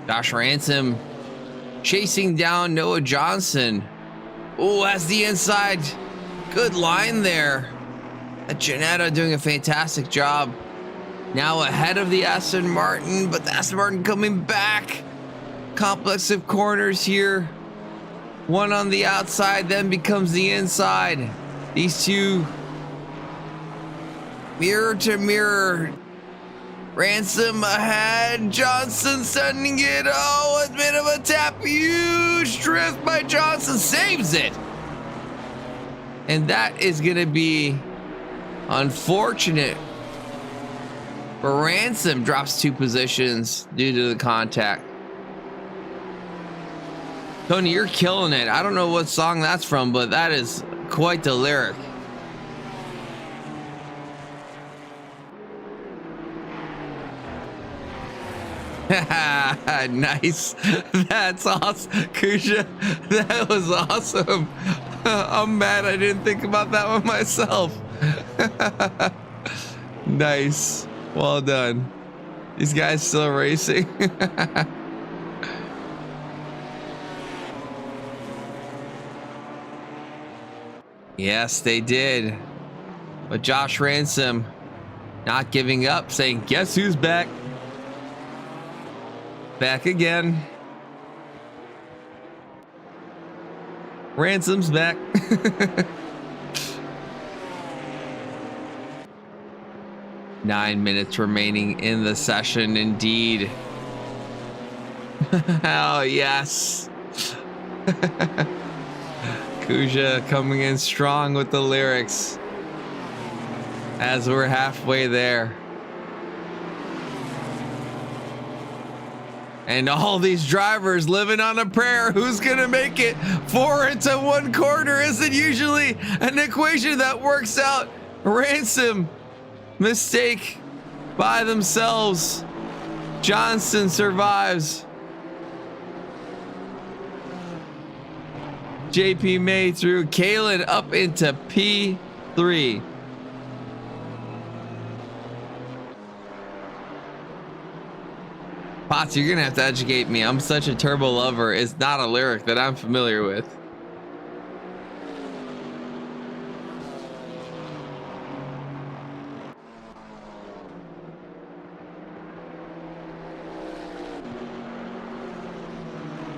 Josh Ransom chasing down Noah Johnson. Oh, has the inside. Good line there. Janetta doing a fantastic job. Now ahead of the Aston Martin, but the Aston Martin coming back. Complex of corners here. One on the outside, then becomes the inside. These two mirror to mirror. Ransom ahead. Johnson sending it. Oh, a bit of a tap. Huge drift by Johnson. Saves it. And that is going to be unfortunate. But Ransom drops 2 positions due to the contact. Tony, you're killing it. I don't know what song that's from, but that is quite the lyric. Nice. That's awesome. Kusha, that was awesome. I'm mad I didn't think about that one myself. Nice. Well done. These guys still racing. Yes, they did. But Josh Ransom not giving up, saying, guess who's back? Back again. Ransom's back. Nine minutes remaining in the session, indeed. Oh, yes. Kuja coming in strong with the lyrics as we're halfway there. And all these drivers living on a prayer. Who's gonna make it? 4 into 1 corner isn't usually an equation that works out. Ransom, mistake by themselves. Johnson survives. JP May through Kalen up into P3. Potts, you're gonna have to educate me. I'm such a turbo lover. It's not a lyric that I'm familiar with.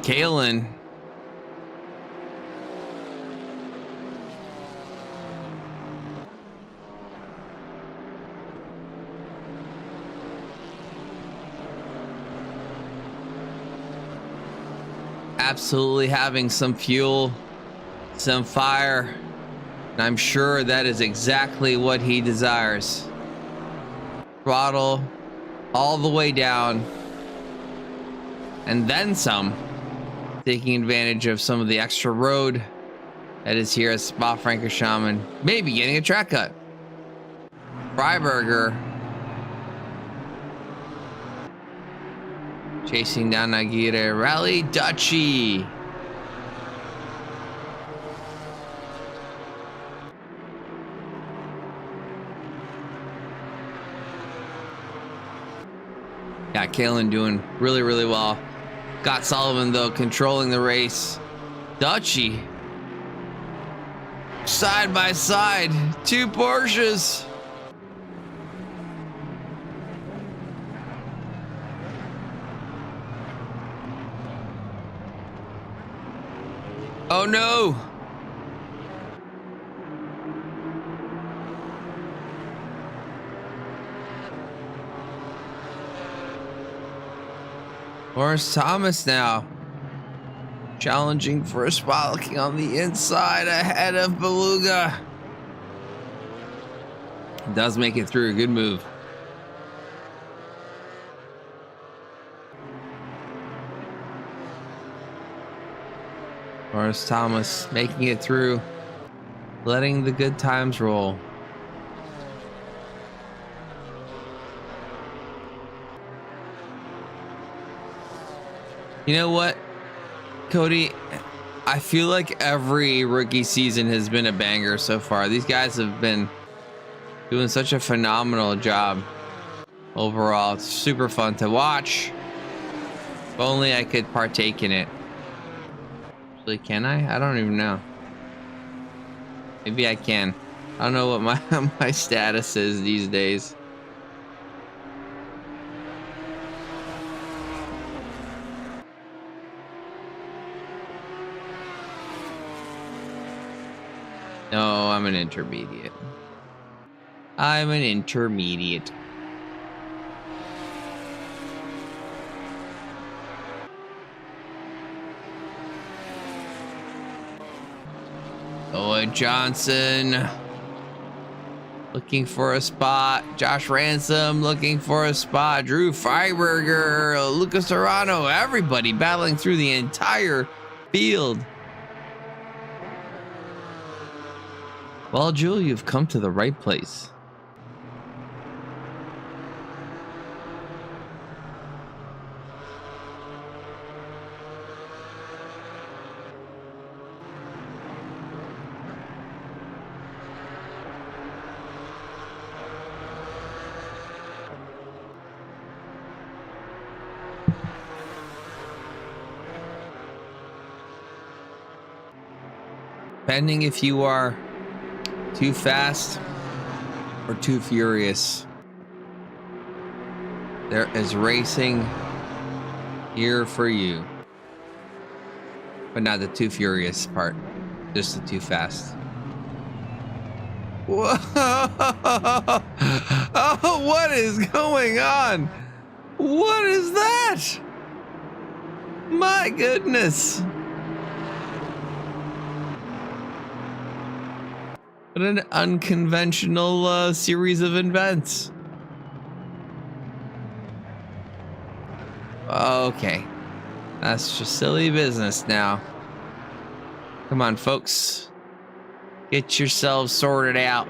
Kalen. Absolutely having some fuel, some fire, and I'm sure that is exactly what he desires. Throttle all the way down, and then some, taking advantage of some of the extra road that is here at Spa-Francorchampe, and maybe getting a track cut. Freiberger chasing down Aguirre. Rally Dutchy. Yeah, Kalen doing really, really well. Got Sullivan, though, controlling the race. Dutchy. Side by side. 2 Porsches. Oh no! Lawrence Thomas now challenging for a spot, looking on the inside ahead of Beluga. Does make it through. Good move. Lawrence Thomas making it through, letting the good times roll. You know what, Cody? I feel like every rookie season has been a banger so far. These guys have been doing such a phenomenal job overall. It's super fun to watch. If only I could partake in it. Can I? I don't even know. Maybe I can. I don't know what my my status is these days. No, I'm an intermediate. I'm an intermediate. Lloyd Johnson looking for a spot. Josh Ransom looking for a spot. Drew Freiberger, Lucas Serrano, everybody battling through the entire field. Well, Jewel, you've come to the right place. Depending if you are too fast or too furious, there is racing here for you. But not the too furious part, just the too fast. Whoa! Oh, what is going on? What is that? My goodness. What an unconventional series of events. Okay. That's just silly business now. Come on, folks. Get yourselves sorted out.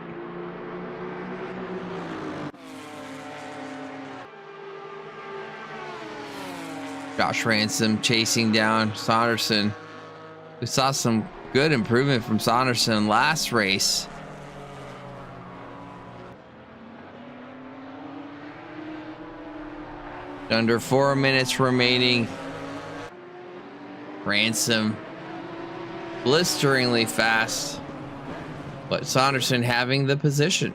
Josh Ransom chasing down Saunderson. We saw some good improvement from Saunderson last race. Under 4 minutes remaining. Ransom blisteringly fast, but Saunderson having the position.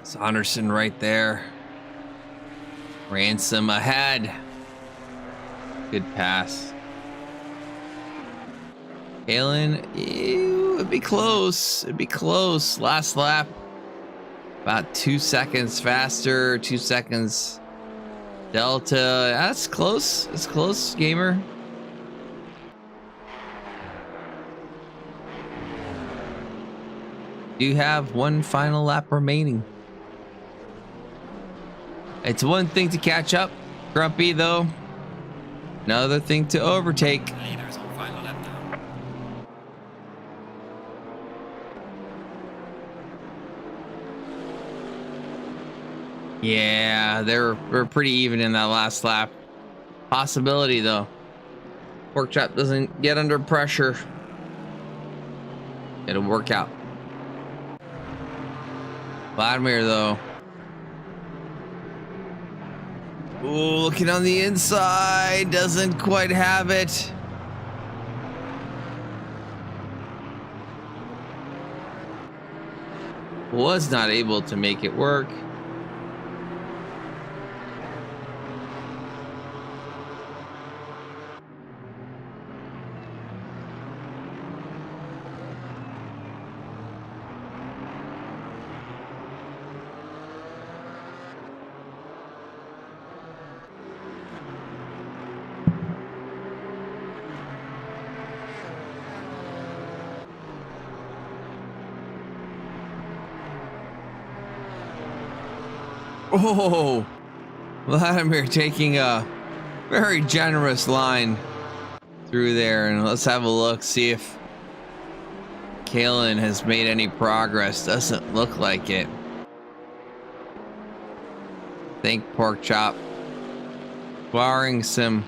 Saunderson right there. Ransom ahead. Good pass. Kalen, it'd be close. It'd be close. Last lap. About 2 seconds faster. 2 seconds delta. That's close. It's close, gamer. You have one final lap remaining. It's one thing to catch up, Grumpy, though. Another thing to overtake. Leaders on final lap now. Yeah, we're pretty even in that last lap. Possibility, though. Porkchop doesn't get under pressure. It'll work out. Vladimir, though. Ooh, looking on the inside, doesn't quite have it. Was not able to make it work. Oh, Vladimir taking a very generous line through there. And let's have a look, see if Kalen has made any progress. Doesn't look like it. Think Porkchop, barring some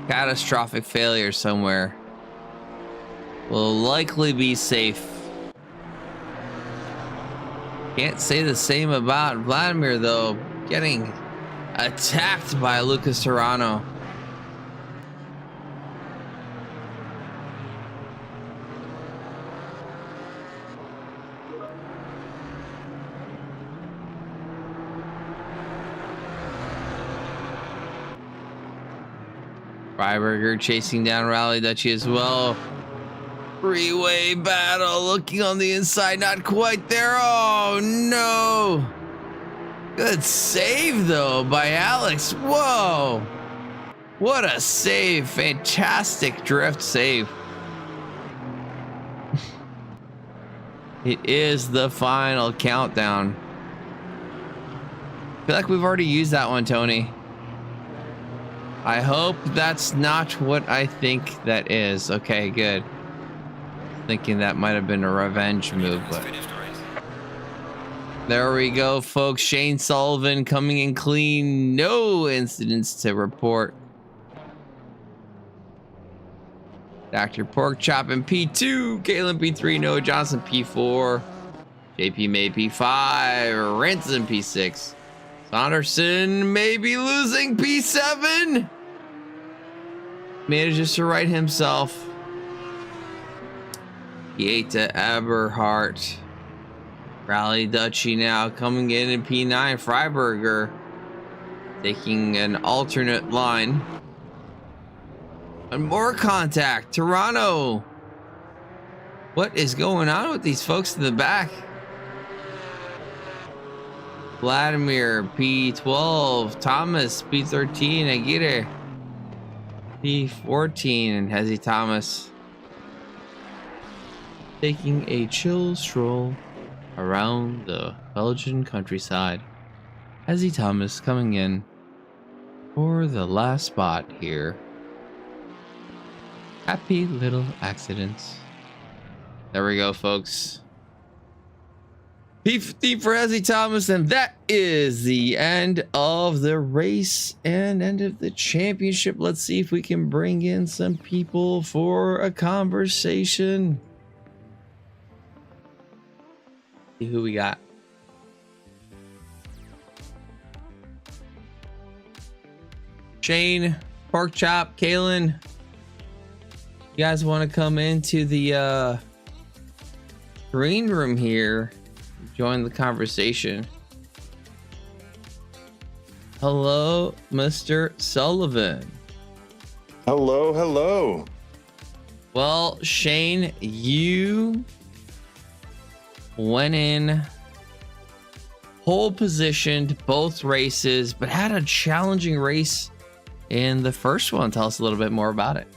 catastrophic failure somewhere, will likely be safe. Can't say the same about Vladimir, though, getting attacked by Lucas Serrano. Freiberger chasing down Rally Dutchy as well. Freeway battle, looking on the inside, not quite there. Oh no! Good save though by Alex. Whoa! What a save! Fantastic drift save. It is the final countdown. I feel like we've already used that one, Tony. I hope that's not what I think that is. Okay, good. Thinking that might have been a revenge move, but there we go, folks. Shane Sullivan coming in clean, no incidents to report. Dr. Porkchop in P2, Kalen P3, Noah Johnson P4, JP May P5, Ransom P6, Saunderson may be losing P7. Manages to right himself. Yeta Eberhardt Rally Dutchy now coming in P9. Freiberger taking an alternate line. And more contact. Toronto. What is going on with these folks in the back? Vladimir P12. Thomas P13. Aguirre P14. And Hezi Thomas taking a chill stroll around the Belgian countryside. Hezi Thomas coming in for the last spot here. Happy little accidents. There we go, folks. P15 for Hezi Thomas, and that is the end of the race and end of the championship. Let's see if we can bring in some people for a conversation. See who we got. Shane, Porkchop, Kalen, you guys want to come into the green room here, join the conversation. Hello, Mr. Sullivan. Hello, hello. Well, Shane, you went in pole positioned both races, but had a challenging race in the first one. Tell us a little bit more about it.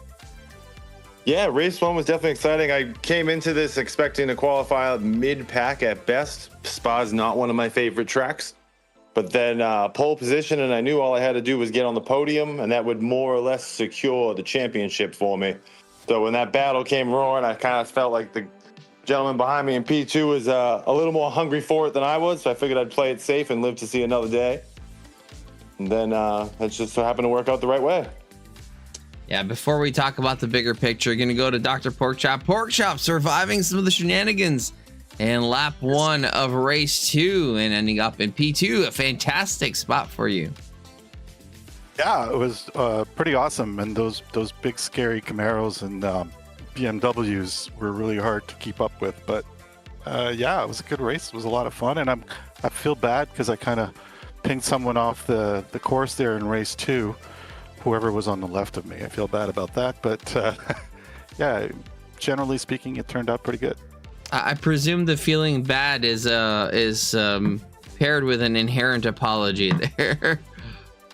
Yeah, race one was definitely exciting. I came into this expecting to qualify mid-pack at best. Spa's not one of my favorite tracks. But then pole position, and I knew all I had to do was get on the podium, and that would more or less secure the championship for me. So when that battle came roaring, I kind of felt like the gentleman behind me in P2 was a little more hungry for it than I was, so I figured I'd play it safe and live to see another day. And then it just so happened to work out the right way. Yeah, before we talk about the bigger picture, going to go to Dr. Porkchop. Porkchop surviving some of the shenanigans in lap one of race two and ending up in P2. A fantastic spot for you. Yeah, it was pretty awesome. And those big, scary Camaros and BMWs were really hard to keep up with. But yeah, it was a good race. It was a lot of fun. And I feel bad because I kind of pinged someone off the course there in race two. Whoever was on the left of me. I feel bad about that, but yeah, generally speaking, it turned out pretty good. I presume the feeling bad is paired with an inherent apology there.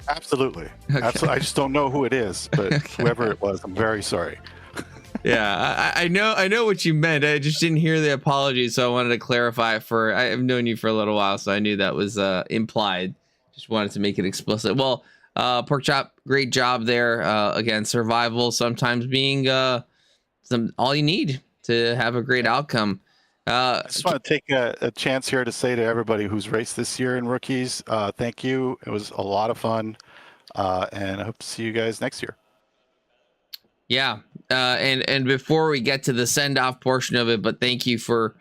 Absolutely. Okay. Absolutely. I just don't know who it is, but Okay. whoever it was, I'm very sorry. Yeah, I know what you meant. I just didn't hear the apology, so I wanted to clarify. I've known you for a little while, so I knew that was implied. Just wanted to make it explicit. Well, Porkchop, great job there. Again, survival sometimes being all you need to have a great outcome. I just want to take a chance here to say to everybody who's raced this year in Rookies, thank you. It was a lot of fun, and I hope to see you guys next year. Yeah, and before we get to the send-off portion of it, but thank you for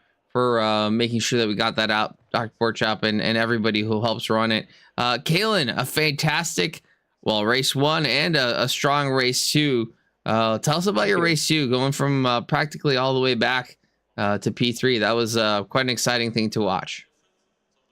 making sure that we got that out, Dr. Porkchop, and everybody who helps run it. Kalen, a fantastic, race one and a strong race two. Tell us about your race two, going from practically all the way back to P3. That was quite an exciting thing to watch.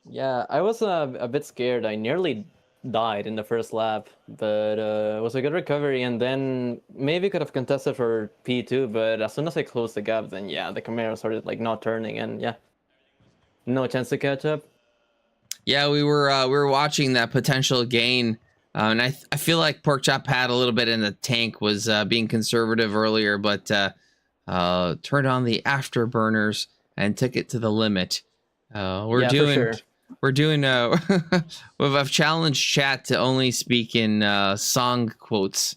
Yeah, I was a bit scared. I nearly died in the first lap, but it was a good recovery, and then maybe could have contested for P2, but as soon as I closed the gap, then yeah, the Camaro started like not turning, and yeah, no chance to catch up. Yeah, we were watching that potential gain, and I feel like Porkchop had a little bit in the tank, was being conservative earlier, but turned on the afterburners and took it to the limit. We're doing we've challenged chat to only speak in song quotes,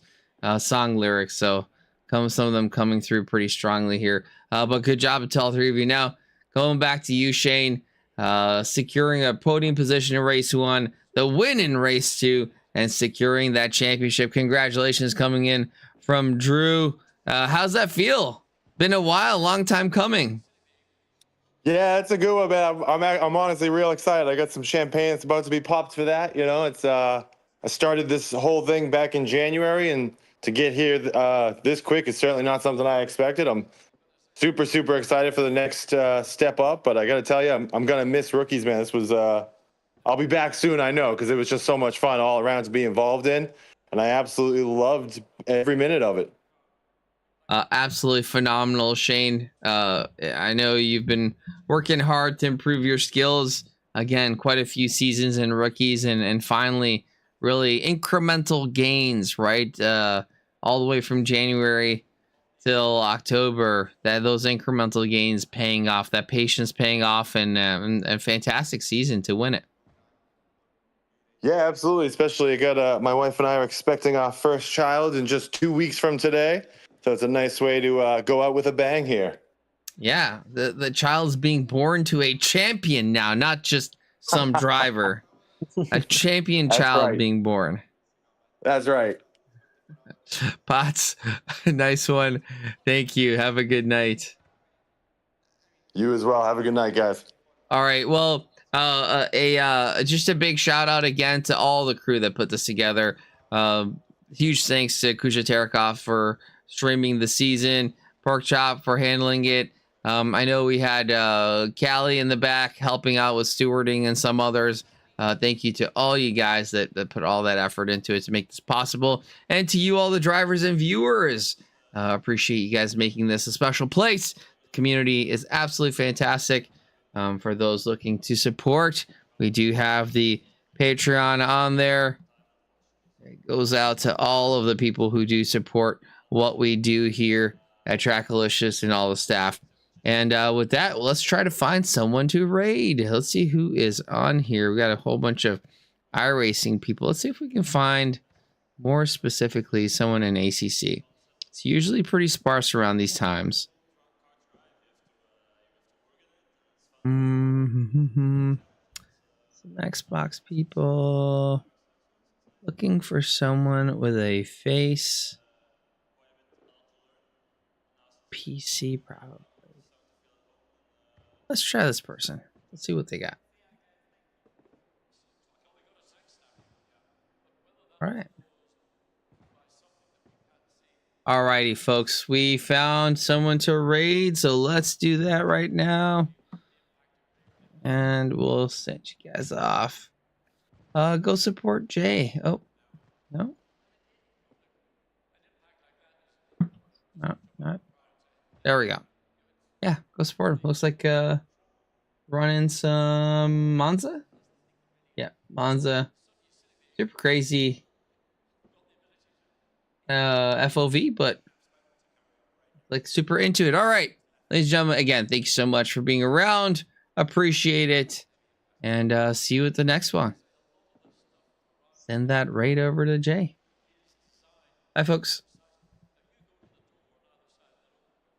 song lyrics, so some of them coming through pretty strongly here. But good job to all three of you. Now going back to you, Shane. Securing a podium position in race one, the win in race two, and securing that championship. Congratulations coming in from Drew. How's that feel? Been a while, long time coming. Yeah, it's a good one, man. I'm honestly real excited. I got some champagne that's about to be popped for that. You know, it's I started this whole thing back in January, and to get here this quick is certainly not something I expected. I'm super, super excited for the next step up. But I got to tell you, I'm going to miss rookies, man. This was, I'll be back soon, I know, because it was just so much fun all around to be involved in. And I absolutely loved every minute of it. Absolutely phenomenal, Shane. I know you've been working hard to improve your skills. Again, quite a few seasons in rookies, and finally, really incremental gains, right? All the way from January till October. Those incremental gains paying off, that patience paying off, and a fantastic season to win it. Yeah, absolutely. Especially, I got my wife and I are expecting our first child in just 2 weeks from today. So it's a nice way to go out with a bang here. Yeah, the child's being born to a champion now, not just some driver. A champion child right. being born. That's right. Potts, nice one. Thank you. Have a good night. You as well. Have a good night, guys. All right. Well, just a big shout out again to all the crew that put this together. Huge thanks to Kusha Terakov for streaming the season, Pork Chop for handling it. I know we had Callie in the back helping out with stewarding and some others. Thank you to all you guys that put all that effort into it to make this possible. And to you, all the drivers and viewers. Appreciate you guys making this a special place. The community is absolutely fantastic. For those looking to support, we do have the Patreon on there. It goes out to all of the people who do support what we do here at TRACKILICIOUS and all the staff. And with that, let's try to find someone to raid. Let's see who is on here. We got a whole bunch of iRacing people. Let's see if we can find more specifically someone in ACC. It's usually pretty sparse around these times. Some Xbox people. Looking for someone with a face. PC probably. Let's try this person. Let's see what they got. All right. Alrighty, folks. We found someone to raid, so let's do that right now. And we'll send you guys off. Go support Jay. Oh, no. No, not. There we go. Yeah, go support him. Looks like running some Monza. Yeah, Monza. Super crazy FOV, but like super into it. All right, ladies and gentlemen, again, thank you so much for being around. Appreciate it. And see you at the next one. Send that right over to Jay. Bye, folks.